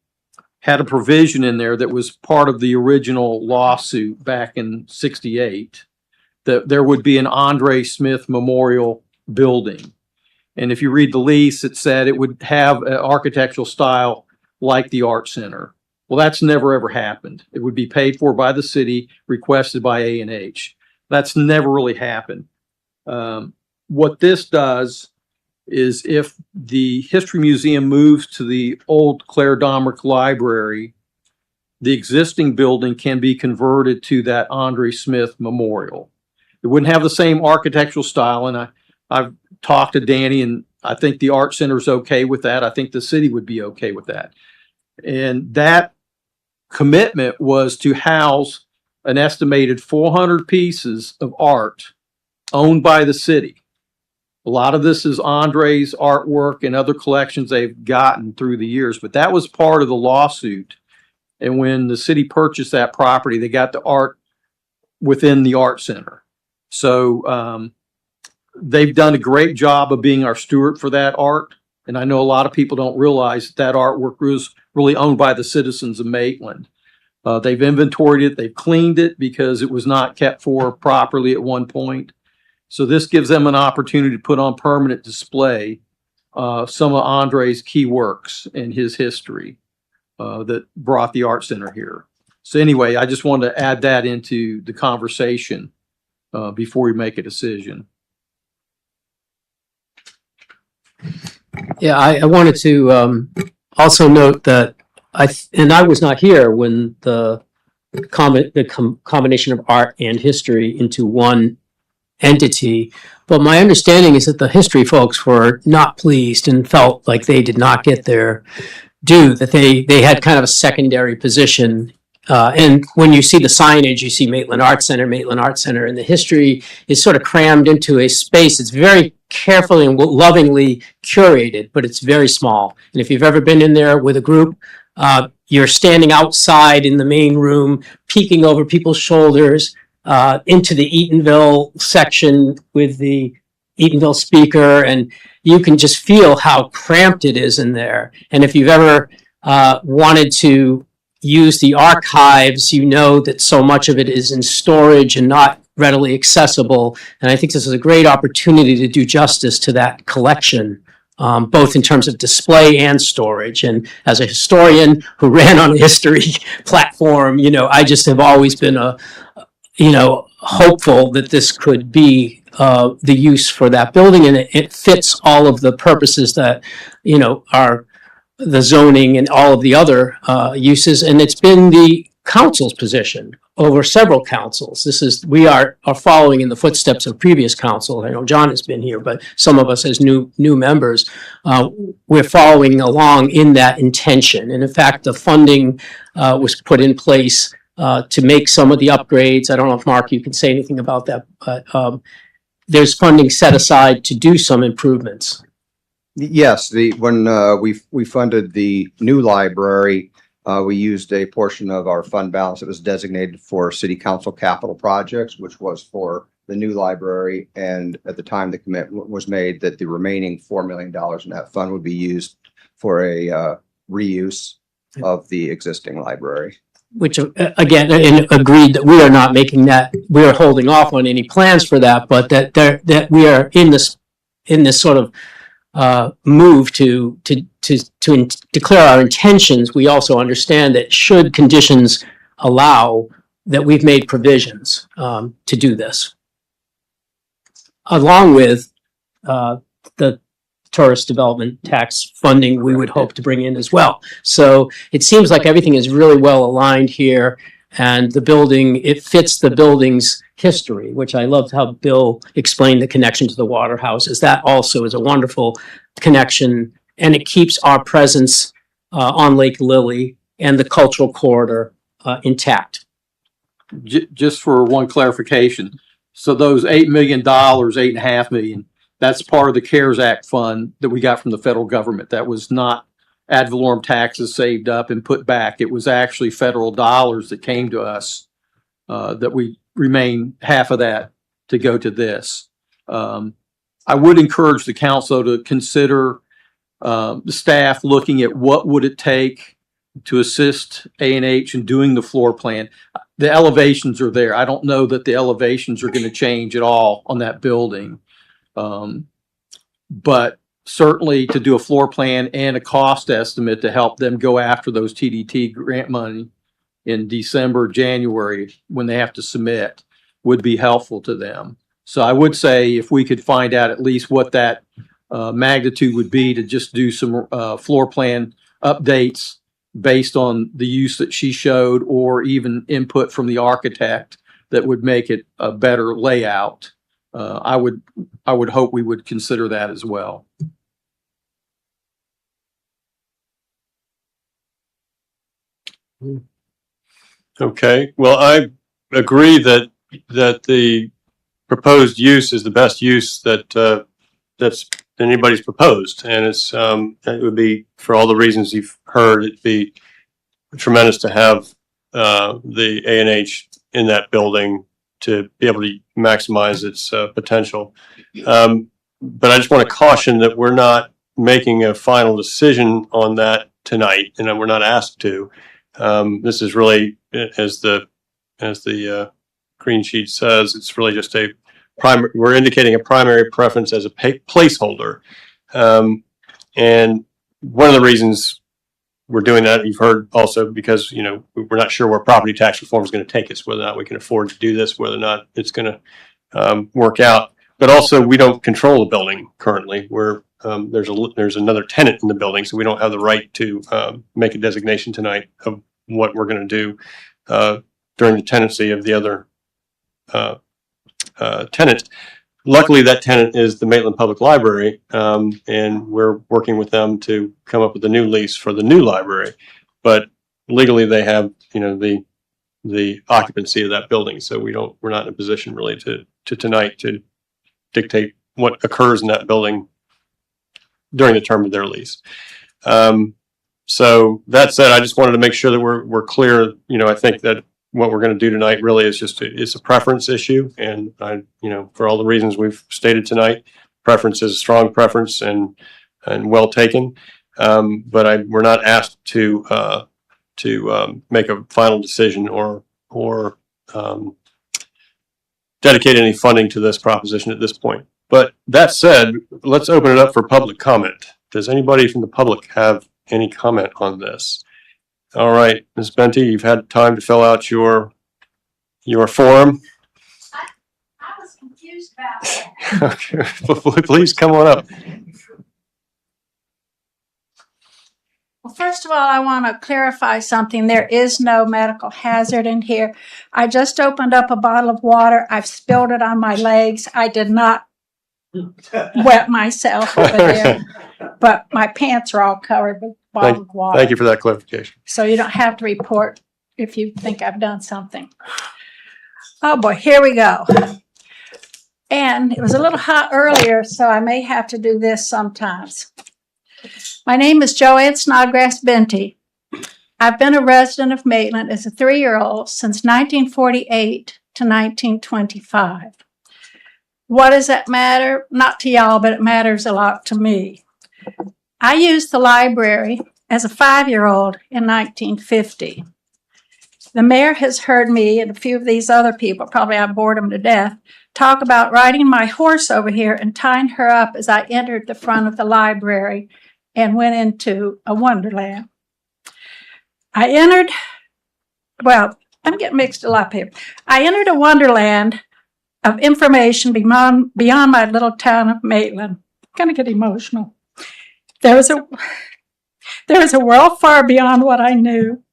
Speaker 6: had a provision in there that was part of the original lawsuit back in '68, that there would be an Andre Smith Memorial building. And if you read the lease, it said it would have an architectural style like the Art Center. Well, that's never ever happened. It would be paid for by the city, requested by A&H. That's never really happened. What this does is if the History Museum moves to the old Claire Dahmer Library, the existing building can be converted to that Andre Smith Memorial. It wouldn't have the same architectural style, and I've talked to Danny, and I think the Art Center is okay with that. I think the city would be okay with that. And that commitment was to house an estimated 400 pieces of art owned by the city. A lot of this is Andre's artwork and other collections they've gotten through the years, but that was part of the lawsuit. And when the city purchased that property, they got the art within the Art Center. So they've done a great job of being our steward for that art. And I know a lot of people don't realize that artwork was really owned by the citizens of Maitland. They've inventoried it, they've cleaned it because it was not kept for properly at one point. So this gives them an opportunity to put on permanent display some of Andre's key works in his history that brought the Art Center here. So anyway, I just wanted to add that into the conversation before we make a decision.
Speaker 10: Yeah, I wanted to also note that I was not here when the combination of art and history into one entity, but my understanding is that the history folks were not pleased and felt like they did not get their due, that they had kind of a secondary position. And when you see the signage, you see Maitland Art Center, and the history is sort of crammed into a space. It's very carefully and lovingly curated, but it's very small. And if you've ever been in there with a group, you're standing outside in the main room, peeking over people's shoulders, into the Eatonville section with the Eatonville speaker, and you can just feel how cramped it is in there. And if you've ever wanted to use the archives, you know that so much of it is in storage and not readily accessible. And I think this is a great opportunity to do justice to that collection, both in terms of display and storage. And as a historian who ran on a history platform, I just have always been hopeful that this could be the use for that building, and it fits all of the purposes that, are the zoning and all of the other uses. And it's been the council's position over several councils. We are following in the footsteps of previous council. I know John has been here, but some of us as new members, we're following along in that intention. And in fact, the funding was put in place to make some of the upgrades. I don't know if Mark, you can say anything about that, but there's funding set aside to do some improvements.
Speaker 9: Yes, when we funded the new library, we used a portion of our fund balance that was designated for city council capital projects, which was for the new library. And at the time, the commitment was made that the remaining $4 million in that fund would be used for a reuse of the existing library.
Speaker 10: Which again, and agreed that we are not making that, we are holding off on any plans for that, but that we are in this sort of move to declare our intentions. We also understand that should conditions allow, that we've made provisions to do this, along with the tourist development tax funding we would hope to bring in as well. So it seems like everything is really well aligned here, and the building, it fits the building's history, which I loved how Bill explained the connection to the water houses. That also is a wonderful connection, and it keeps our presence on Lake Lily and the cultural corridor intact.
Speaker 6: Just for one clarification, so those $8 million, $8.5 million, that's part of the CARES Act fund that we got from the federal government. That was not ad valorem taxes saved up and put back. It was actually federal dollars that came to us that we remain half of that to go to this. I would encourage the council to consider the staff looking at what would it take to assist A&H in doing the floor plan. The elevations are there. I don't know that the elevations are going to change at all on that building. But certainly to do a floor plan and a cost estimate to help them go after those TDT grant money in December, January, when they have to submit, would be helpful to them. So I would say if we could find out at least what that magnitude would be to just do some floor plan updates based on the use that she showed, or even input from the architect that would make it a better layout. I would hope we would consider that as well.
Speaker 1: Okay, well, I agree that the proposed use is the best use that that's anybody's proposed, and it would be, for all the reasons you've heard, it'd be tremendous to have the A&H in that building to be able to maximize its potential. But I just want to caution that we're not making a final decision on that tonight, and we're not asked to. This is really, as the green sheet says, it's really just we're indicating a primary preference as a placeholder. And one of the reasons we're doing that, you've heard also, because, we're not sure where property tax reform is going to take us, whether or not we can afford to do this, whether or not it's going to work out. But also, we don't control the building currently. There's another tenant in the building, so we don't have the right to make a designation tonight of what we're going to do during the tenancy of the other tenant. Luckily, that tenant is the Maitland Public Library, and we're working with them to come up with a new lease for the new library. But legally, they have, the occupancy of that building, so we're not in a position really to tonight to dictate what occurs in that building during the term of their lease. So that said, I just wanted to make sure that we're clear. I think that what we're going to do tonight really is it's a preference issue, and for all the reasons we've stated tonight, preference is a strong preference and well taken. But we're not asked to make a final decision or dedicate any funding to this proposition at this point. But that said, let's open it up for public comment. Does anybody from the public have any comment on this? All right, Ms. Benty, you've had time to fill out your form.
Speaker 3: I was confused about that.
Speaker 1: Okay, please come on up.
Speaker 3: Well, first of all, I want to clarify something. There is no medical hazard in here. I just opened up a bottle of water. I've spilled it on my legs. I did not wet myself over there, but my pants are all covered with bottled water.
Speaker 1: Thank you for that clarification.
Speaker 3: So you don't have to report if you think I've done something. Oh boy, here we go. And it was a little hot earlier, so I may have to do this sometimes. My name is Joanne Snodgrass Benty. I've been a resident of Maitland as a 3-year-old since 1948 to 1925. What does that matter? Not to y'all, but it matters a lot to me. I used the library as a 5-year-old in 1950. The mayor has heard me and a few of these other people, probably I bored them to death, talk about riding my horse over here and tying her up as I entered the front of the library and went into a wonderland. I'm getting mixed up here. I entered a wonderland of information beyond my little town of Maitland. I'm gonna get emotional. There was a world far beyond what I knew.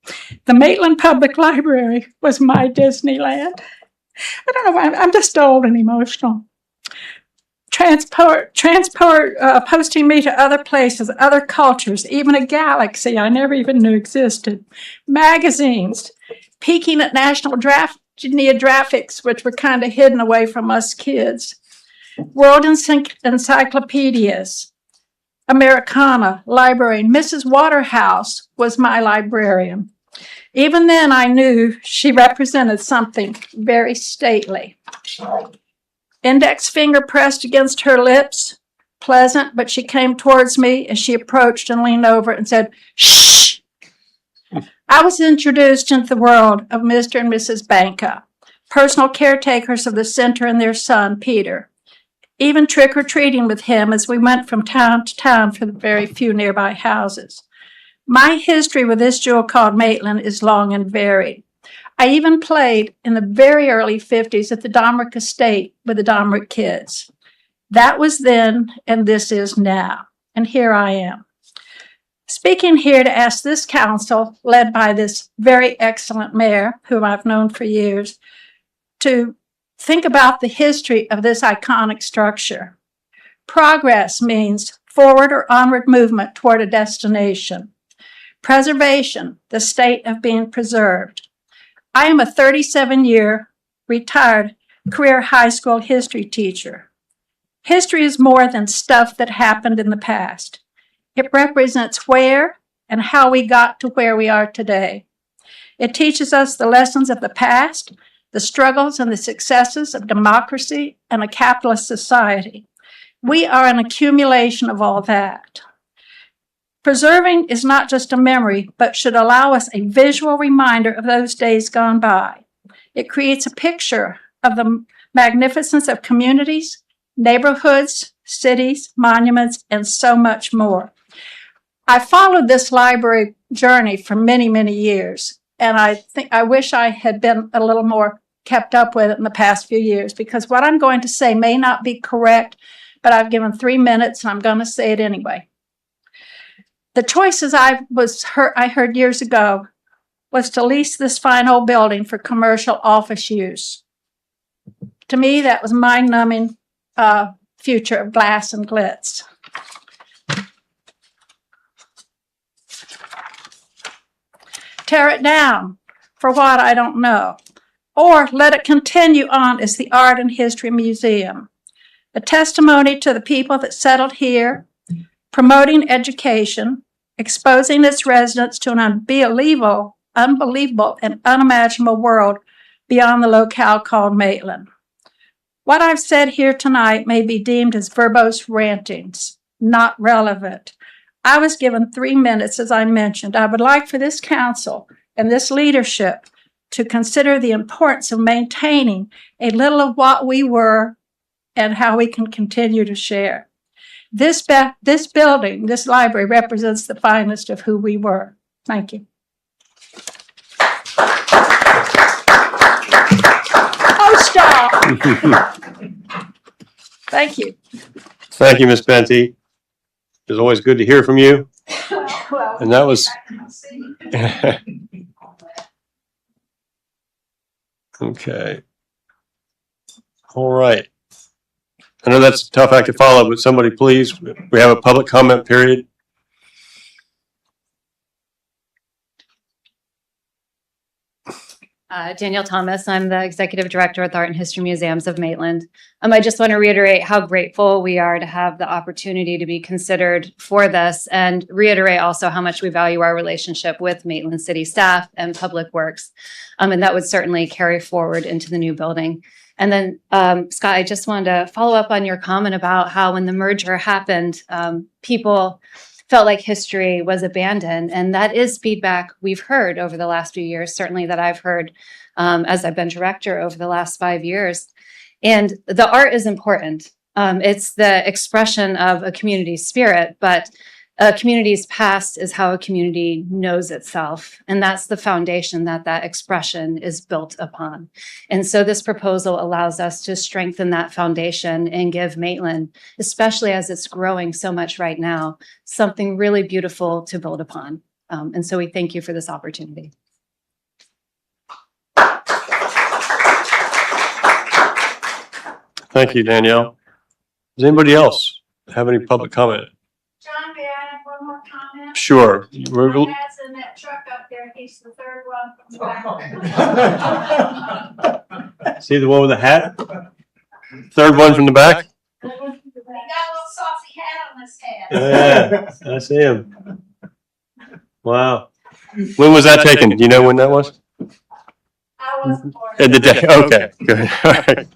Speaker 3: The Maitland Public Library was my Disneyland. I don't know, I'm just old and emotional. Posting me to other places, other cultures, even a galaxy I never even knew existed. Magazines, peeking at National Geographics, which were kind of hidden away from us kids. World encyclopedias. Americana, library. Mrs. Waterhouse was my librarian. Even then, I knew she represented something very stately. Index finger pressed against her lips, pleasant, but she came towards me as she approached and leaned over and said, "Shh." I was introduced into the world of Mr. and Mrs. Banka, personal caretakers of the center and their son, Peter. Even trick-or-treating with him as we went from town to town for the very few nearby houses. My history with this jewel called Maitland is long and varied. I even played in the very early 50s at the Domrick Estate with the Domrick kids. That was then, and this is now. And here I am. Speaking here to ask this council, led by this very excellent mayor, whom I've known for years, to think about the history of this iconic structure. Progress means forward or onward movement toward a destination. Preservation, the state of being preserved. I am a 37-year retired career high school history teacher. History is more than stuff that happened in the past. It represents where and how we got to where we are today. It teaches us the lessons of the past, the struggles and the successes of democracy and a capitalist society. We are an accumulation of all that. Preserving is not just a memory, but should allow us a visual reminder of those days gone by. It creates a picture of the magnificence of communities, neighborhoods, cities, monuments, and so much more. I followed this library journey for many, many years, and I wish I had been a little more kept up with it in the past few years, because what I'm going to say may not be correct, but I've given 3 minutes and I'm going to say it anyway. The choices I heard years ago was to lease this fine old building for commercial office use. To me, that was mind-numbing future of glass and glitz. Tear it down for what I don't know, or let it continue on as the Art and History Museum, a testimony to the people that settled here, promoting education, exposing its residents to an unbelievable and unimaginable world beyond the locale called Maitland. What I've said here tonight may be deemed as verbose rantings, not relevant. I was given 3 minutes, as I mentioned. I would like for this council and this leadership to consider the importance of maintaining a little of what we were and how we can continue to share. This building, this library represents the finest of who we were. Thank you. Oh, stop. Thank you.
Speaker 1: Thank you, Ms. Benty. It's always good to hear from you. And that was. Okay. All right. I know that's a tough act to follow, but somebody please, we have a public comment period.
Speaker 11: Danielle Thomas, I'm the Executive Director at the Art and History Museums of Maitland. I just want to reiterate how grateful we are to have the opportunity to be considered for this, and reiterate also how much we value our relationship with Maitland City staff and Public Works. And that would certainly carry forward into the new building. And then, Scott, I just wanted to follow up on your comment about how when the merger happened, people felt like history was abandoned. And that is feedback we've heard over the last few years, certainly that I've heard as I've been director over the last 5 years. And the art is important. It's the expression of a community spirit, but a community's past is how a community knows itself. And that's the foundation that that expression is built upon. And so this proposal allows us to strengthen that foundation and give Maitland, especially as it's growing so much right now, something really beautiful to build upon. And so we thank you for this opportunity.
Speaker 1: Thank you, Danielle. Does anybody else have any public comment?
Speaker 3: John, may I have one more comment?
Speaker 1: Sure.
Speaker 3: My dad's in that truck up there. He's the third one from the back.
Speaker 1: See the one with the hat? Third one from the back?
Speaker 3: He got a little saucy hat on his head.
Speaker 1: Yeah, I see him. Wow. When was that taken? Do you know when that was?
Speaker 3: I wasn't born.
Speaker 1: In the day. Okay, good. All right.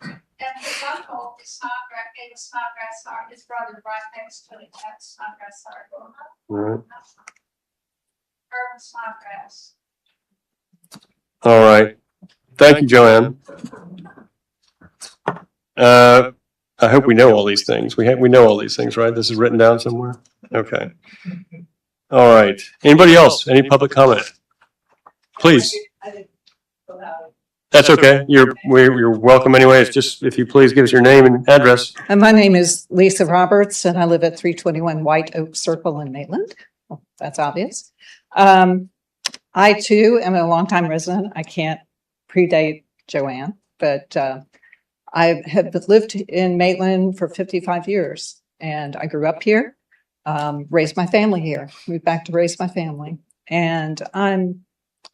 Speaker 3: And his uncle is Snodgrass, gave us Snodgrass Star. His brother right next to it had Snodgrass Star going up.
Speaker 1: All right.
Speaker 3: Irvin Snodgrass.
Speaker 1: All right. Thank you, Joanne. I hope we know all these things. We know all these things, right? This is written down somewhere? Okay. All right. Anybody else? Any public comment? Please. That's okay. You're welcome anyway. It's just, if you please give us your name and address.
Speaker 12: And my name is Lisa Roberts, and I live at 321 White Oak Circle in Maitland. Well, that's obvious. I too am a longtime resident. I can't predate Joanne, but I have lived in Maitland for 55 years, and I grew up here, raised my family here, moved back to raise my family. And I'm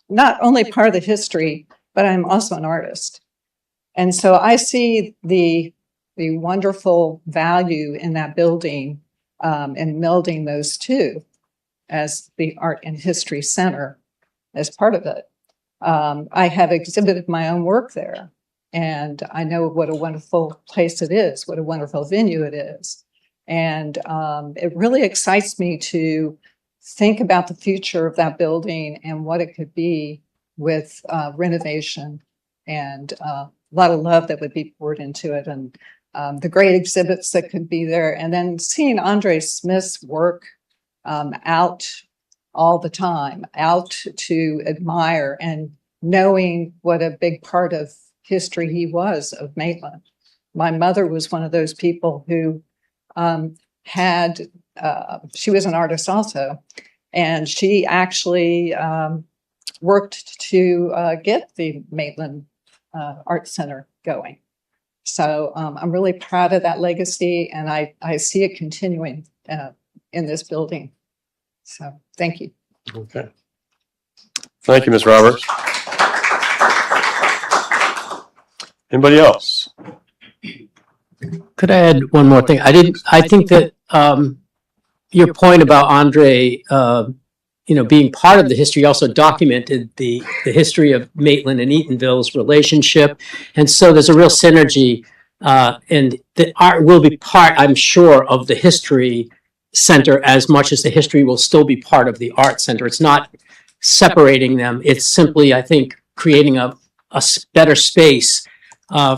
Speaker 12: not only part of the history, but I'm also an artist. And so I see the wonderful value in that building and melding those two as the Art and History Center as part of it. I have exhibited my own work there, and I know what a wonderful place it is, what a wonderful venue it is. And it really excites me to think about the future of that building and what it could be with renovation and a lot of love that would be poured into it, and the great exhibits that could be there. And then seeing Andre Smith's work out all the time, out to admire, and knowing what a big part of history he was of Maitland. My mother was one of those people who she was an artist also, and she actually worked to get the Maitland Art Center going. So I'm really proud of that legacy, and I see it continuing in this building. So thank you.
Speaker 1: Okay. Thank you, Ms. Roberts. Anybody else?
Speaker 10: Could I add one more thing? I think that your point about Andre, being part of the history also documented the history of Maitland and Eatonville's relationship. And so there's a real synergy, and the art will be part, I'm sure, of the history center as much as the history will still be part of the art center. It's not separating them. It's simply, I think, creating a better space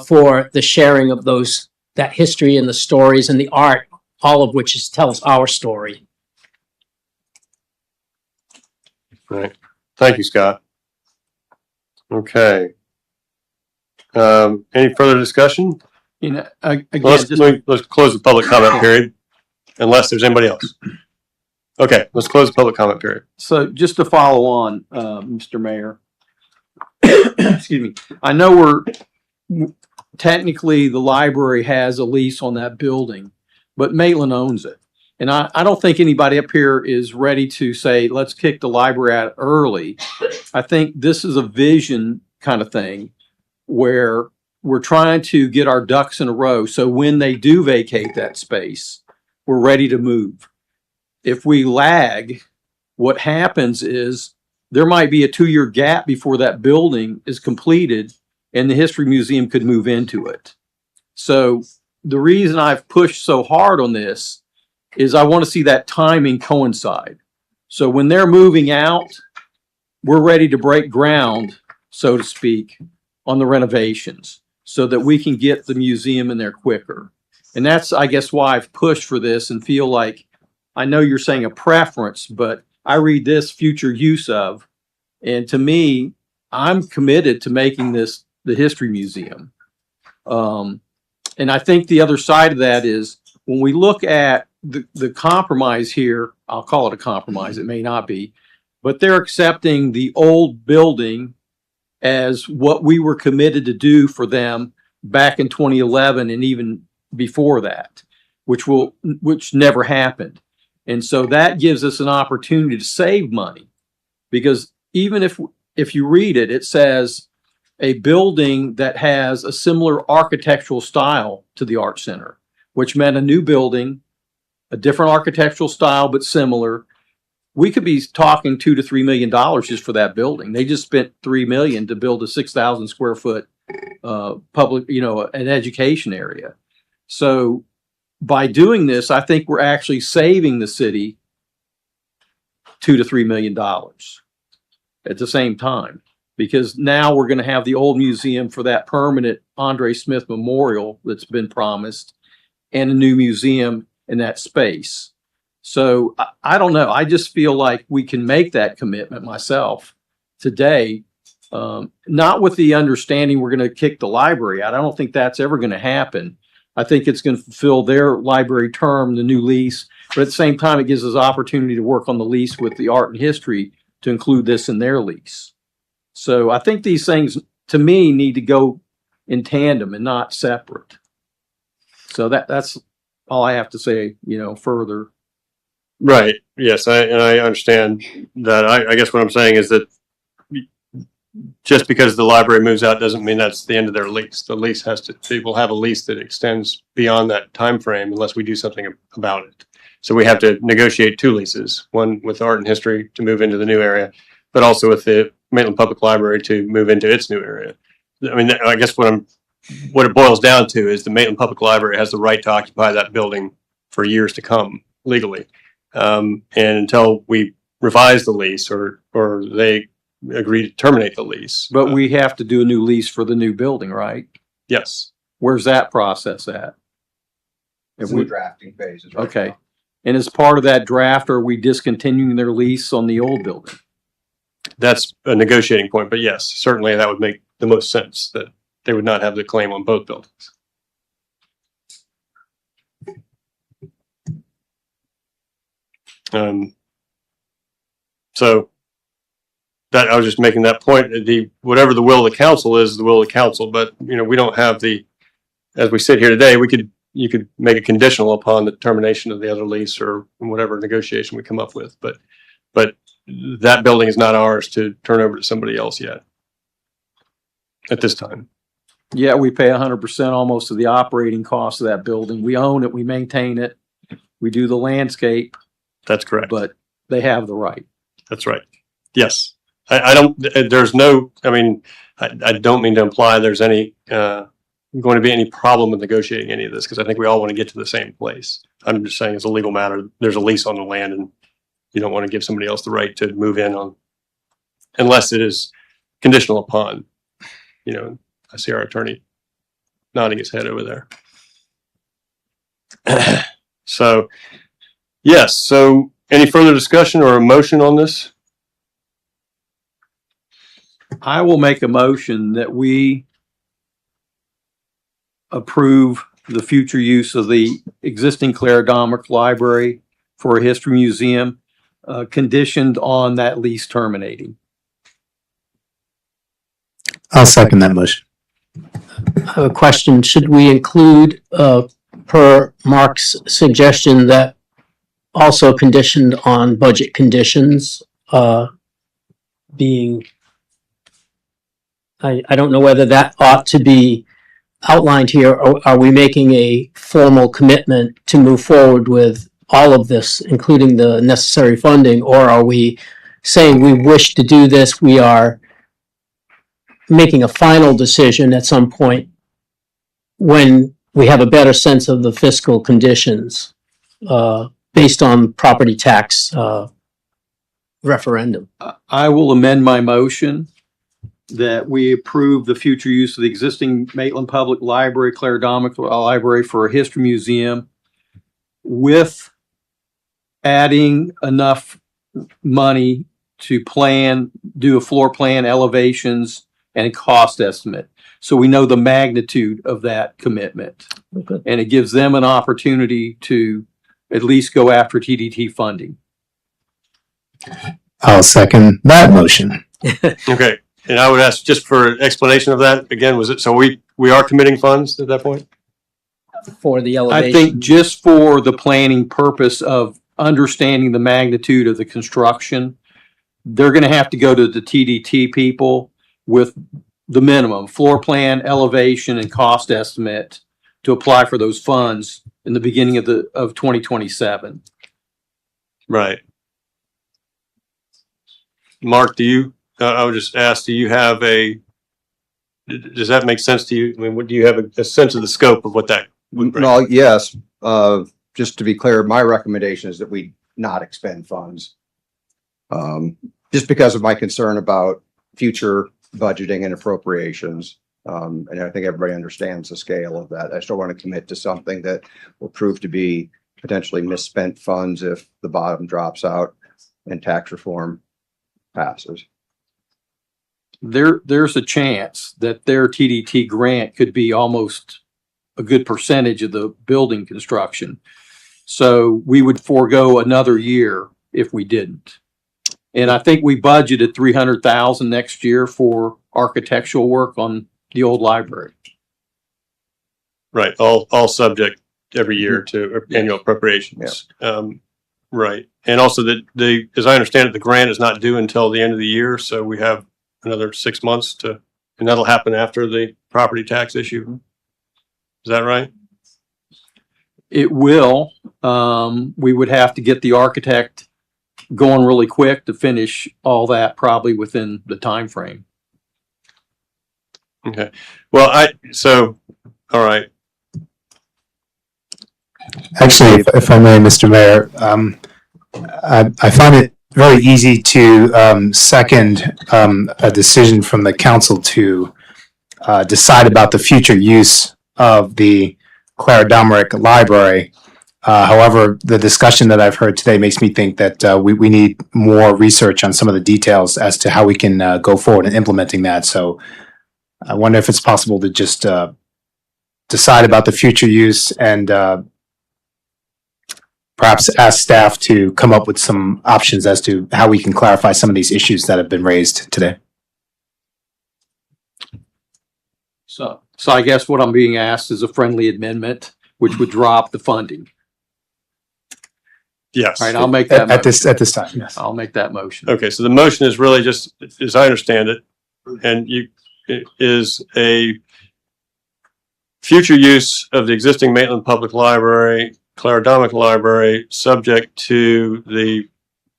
Speaker 10: for the sharing of that history and the stories and the art, all of which tells our story.
Speaker 1: Right. Thank you, Scott. Okay. Any further discussion?
Speaker 6: You know, again,
Speaker 1: Let's
Speaker 6: just,
Speaker 1: close the public comment period, unless there's anybody else. Okay, let's close the public comment period.
Speaker 6: so just to follow on, Mr. Mayor. Excuse me. I know technically the library has a lease on that building, but Maitland owns it. And I don't think anybody up here is ready to say, let's kick the library out early. I think this is a vision kind of thing where we're trying to get our ducks in a row. So when they do vacate that space, we're ready to move. If we lag, what happens is there might be a 2-year gap before that building is completed and the History Museum could move into it. So the reason I've pushed so hard on this is I want to see that timing coincide. So when they're moving out, we're ready to break ground, so to speak, on the renovations so that we can get the museum in there quicker. And that's, I guess, why I've pushed for this and feel like, I know you're saying a preference, but I read this future use of, and to me, I'm committed to making this the History Museum. And I think the other side of that is when we look at the compromise here, I'll call it a compromise, it may not be, but they're accepting the old building as what we were committed to do for them back in 2011 and even before that, which never happened. And so that gives us an opportunity to save money, because even if you read it, it says a building that has a similar architectural style to the Art Center, which meant a new building, a different architectural style, but similar. We could be talking $2 to $3 million just for that building. They just spent $3 million to build a 6,000 square foot public, an education area. So by doing this, I think we're actually saving the city $2 to $3 million at the same time, because now we're going to have the old museum for that permanent Andre Smith Memorial that's been promised, and a new museum in that space. So I don't know. I just feel like we can make that commitment myself today, not with the understanding we're going to kick the library out. I don't think that's ever going to happen. I think it's going to fulfill their library term, the new lease, but at the same time, it gives us opportunity to work on the lease with the art and history to include this in their lease. So I think these things, to me, need to go in tandem and not separate. So that's all I have to say, further.
Speaker 1: Right. Yes, I understand that. I guess what I'm saying is that just because the library moves out doesn't mean that's the end of their lease. The lease they will have a lease that extends beyond that time frame unless we do something about it. So we have to negotiate 2 leases, one with art and history to move into the new area, but also with the Maitland Public Library to move into its new area. I mean, I guess what it boils down to is the Maitland Public Library has the right to occupy that building for years to come legally. And until we revise the lease or they agree to terminate the lease.
Speaker 6: But we have to do a new lease for the new building, right?
Speaker 1: Yes.
Speaker 6: Where's that process at?
Speaker 9: It's in the drafting phases. Right
Speaker 6: Okay.
Speaker 9: now.
Speaker 6: And as part of that draft, are we discontinuing their lease on the old building?
Speaker 1: That's a negotiating point, but yes, certainly that would make the most sense that they would not have the claim on both buildings. So that I was just making that point. Whatever the will of the council is the will of the council, but we don't have as we sit here today, you could make it conditional upon the termination of the other lease or whatever negotiation we come up with. But that building is not ours to turn over to somebody else yet at this time.
Speaker 6: Yeah, we pay 100% almost of the operating cost of that building. We own it, we maintain it, we do the landscape.
Speaker 1: That's correct.
Speaker 6: But they have the right.
Speaker 1: That's right. Yes. I don't mean to imply there's any going to be any problem with negotiating any of this, because I think we all want to get to the same place. I'm just saying it's a legal matter. There's a lease on the land and you don't want to give somebody else the right to move in on, unless it is conditional upon, you know, I see our attorney nodding his head over there. So, yes. So any further discussion or a motion on this?
Speaker 6: I will make a motion that we approve the future use of the existing Claire Domerick Library for a history museum, conditioned on that lease terminating.
Speaker 13: I'll second that motion.
Speaker 10: I have a question. Should we include, per Mark's suggestion, that also conditioned on budget conditions, being, I don't know whether that ought to be outlined here, or are we making a formal commitment to move forward with all of this, including the necessary funding, or are we saying we wish to do this, we are making a final decision at some point when we have a better sense of the fiscal conditions, based on property tax, referendum?
Speaker 6: I will amend my motion that we approve the future use of the existing Maitland Public Library, Claire Domerick Library for a history museum, with adding enough money to do a floor plan, elevations, and a cost estimate. So we know the magnitude of that commitment.
Speaker 10: Okay.
Speaker 6: And it gives them an opportunity to at least go after TDT funding.
Speaker 13: I'll second that motion.
Speaker 1: Okay. And I would ask just for an explanation of that. Again, was it, so we are committing funds at that point?
Speaker 10: For the
Speaker 6: I
Speaker 10: elevation?
Speaker 6: think just for the planning purpose of understanding the magnitude of the construction, they're going to have to go to the TDT people with the minimum floor plan, elevation, and cost estimate to apply for those funds in the beginning of 2027.
Speaker 1: Right. Mark, I would just ask, do you have does that make sense to you? I mean, do you have a sense of the scope of what that would bring?
Speaker 9: No, yes, just to be clear, my recommendation is that we not expend funds. Just because of my concern about future budgeting and appropriations. And I think everybody understands the scale of that. I still want to commit to something that will prove to be potentially misspent funds if the bottom drops out and tax reform passes.
Speaker 6: There's a chance that their TDT grant could be almost a good percentage of the building construction. So we would forego another year if we didn't. And I think we budgeted $300,000 next year for architectural work on the old library.
Speaker 1: Right. All subject every year to annual appropriations. Right. And also that as I understand it, the grant is not due until the end of the year. So we have another 6 months and that'll happen after the property tax issue. Is that right?
Speaker 6: It will. We would have to get the architect going really quick to finish all that probably within the time frame.
Speaker 1: Okay. Well, all right.
Speaker 13: Actually, if I may, Mr. Mayor, I find it very easy to second a decision from the council to decide about the future use of the Claire Domerick Library. However, the discussion that I've heard today makes me think that we need more research on some of the details as to how we can go forward in implementing that. So I wonder if it's possible to just decide about the future use and perhaps ask staff to come up with some options as to how we can clarify some of these issues that have been raised today.
Speaker 6: So I guess what I'm being asked is a friendly amendment, which would drop the funding.
Speaker 1: Yes.
Speaker 6: All right, I'll make that
Speaker 13: At this time, yes.
Speaker 6: I'll make that motion.
Speaker 1: Okay. So the motion is really just, as I understand it, and it is a future use of the existing Maitland Public Library, Claire Domerick Library, subject to the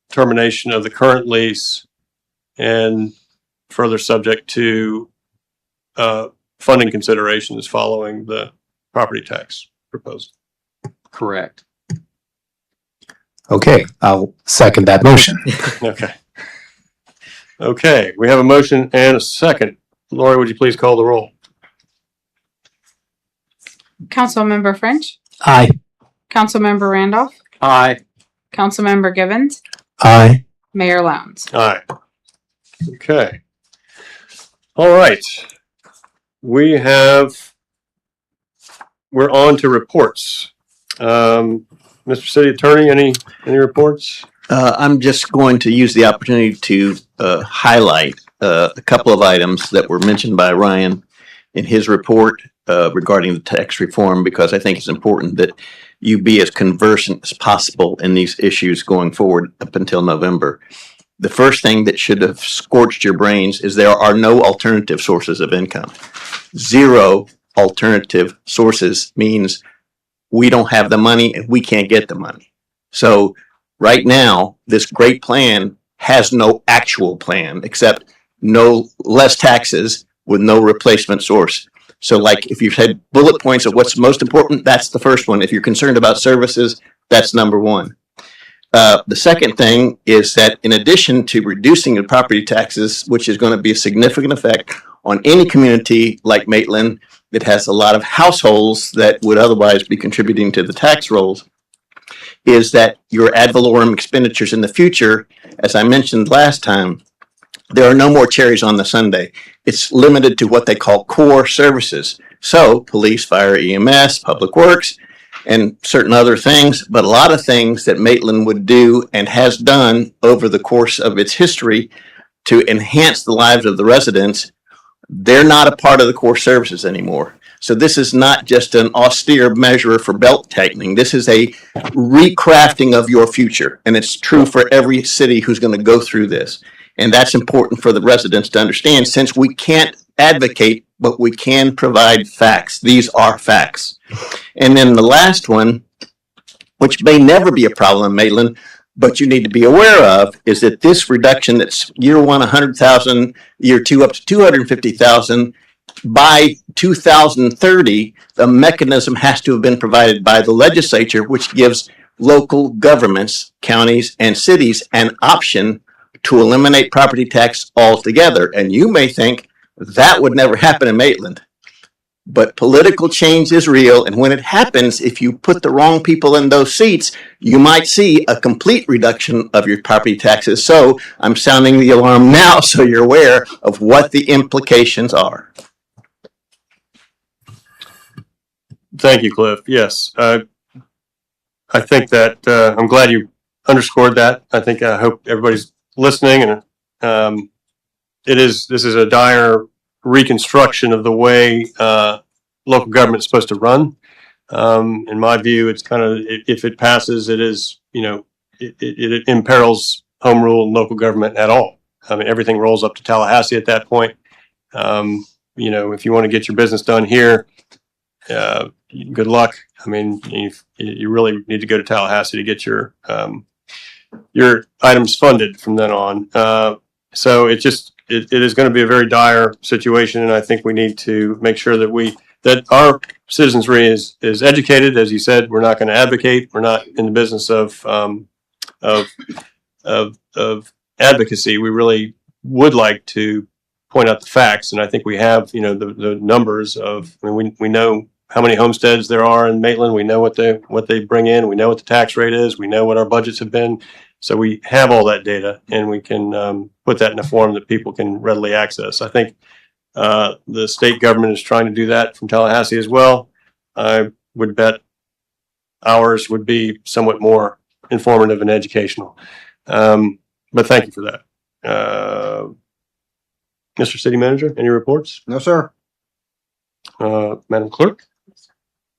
Speaker 1: termination of the current lease and further subject to funding considerations following the property tax proposal.
Speaker 6: Correct.
Speaker 13: Okay, I'll second that motion.
Speaker 1: Okay. Okay, we have a motion and a second. Lori, would you please call the roll?
Speaker 8: Councilmember French,
Speaker 10: Aye.
Speaker 8: Councilmember Randolph,
Speaker 6: Aye.
Speaker 8: Councilmember Givens,
Speaker 13: Aye.
Speaker 8: Mayor Lowndes.
Speaker 1: Aye. Okay. All right. We're on to reports. Mr. City Attorney, any reports?
Speaker 14: I'm just going to use the opportunity to highlight a couple of items that were mentioned by Ryan in his report regarding the tax reform, because I think it's important that you be as conversant as possible in these issues going forward up until November. The first thing that should have scorched your brains is there are no alternative sources of income. Zero alternative sources means we don't have the money and we can't get the money. So right now, this great plan has no actual plan except no less taxes with no replacement source. So like if you've had bullet points of what's most important, that's the first one. If you're concerned about services, that's number one. The second thing is that in addition to reducing the property taxes, which is going to be a significant effect on any community like Maitland that has a lot of households that would otherwise be contributing to the tax rolls, is that your ad valorem expenditures in the future, as I mentioned last time, there are no more cherries on the sundae. It's limited to what they call core services. So police, fire, EMS, public works, and certain other things, but a lot of things that Maitland would do and has done over the course of its history to enhance the lives of the residents, they're not a part of the core services anymore. So this is not just an austere measure for belt tightening. This is a recrafting of your future. And it's true for every city who's going to go through this. And that's important for the residents to understand, since we can't advocate, but we can provide facts. These are facts. And then the last one, which may never be a problem in Maitland, but you need to be aware of, is that this reduction that's year one, 100,000, year two, up to 250,000, by 2030, the mechanism has to have been provided by the legislature, which gives local governments, counties, and cities an option to eliminate property tax altogether. And you may think that would never happen in Maitland. But political change is real, and when it happens, if you put the wrong people in those seats, you might see a complete reduction of your property taxes. So I'm sounding the alarm now so you're aware of what the implications are.
Speaker 1: Thank you, Cliff. Yes. I think that I'm glad you underscored that. I hope everybody's listening, and this is a dire reconstruction of the way local government is supposed to run. In my view, it's kind of, if it passes, it is, it imperils home rule and local government at all. I mean, everything rolls up to Tallahassee at that point. If you want to get your business done here, good luck. I mean, you really need to go to Tallahassee to get your items funded from then on. So it is going to be a very dire situation, and I think we need to make sure that our citizenry is educated. As you said, we're not going to advocate. We're not in the business of advocacy. We really would like to point out the facts, and I think we have, the numbers of. I mean, we know how many homesteads there are in Maitland. We know what they bring in. We know what the tax rate is. We know what our budgets have been. So we have all that data, and we can put that in a form that people can readily access. I think the state government is trying to do that from Tallahassee as well. I would bet ours would be somewhat more informative and educational. But thank you for that. Mr. City Manager, any reports?
Speaker 9: No, sir.
Speaker 1: Madam Clerk?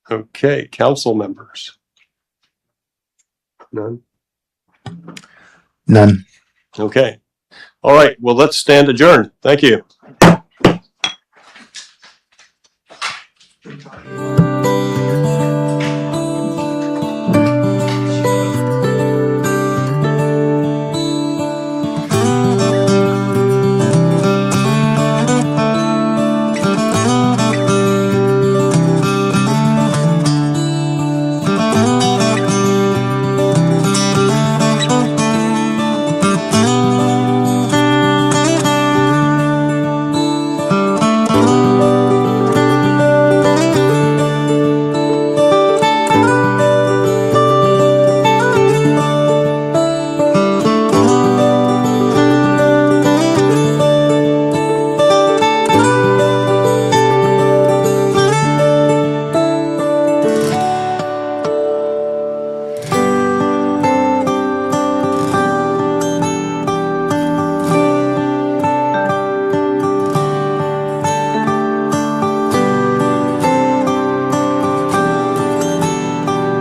Speaker 1: Okay, council members? None?
Speaker 13: None.
Speaker 1: Okay. All right. Well, let's stand adjourned. Thank you.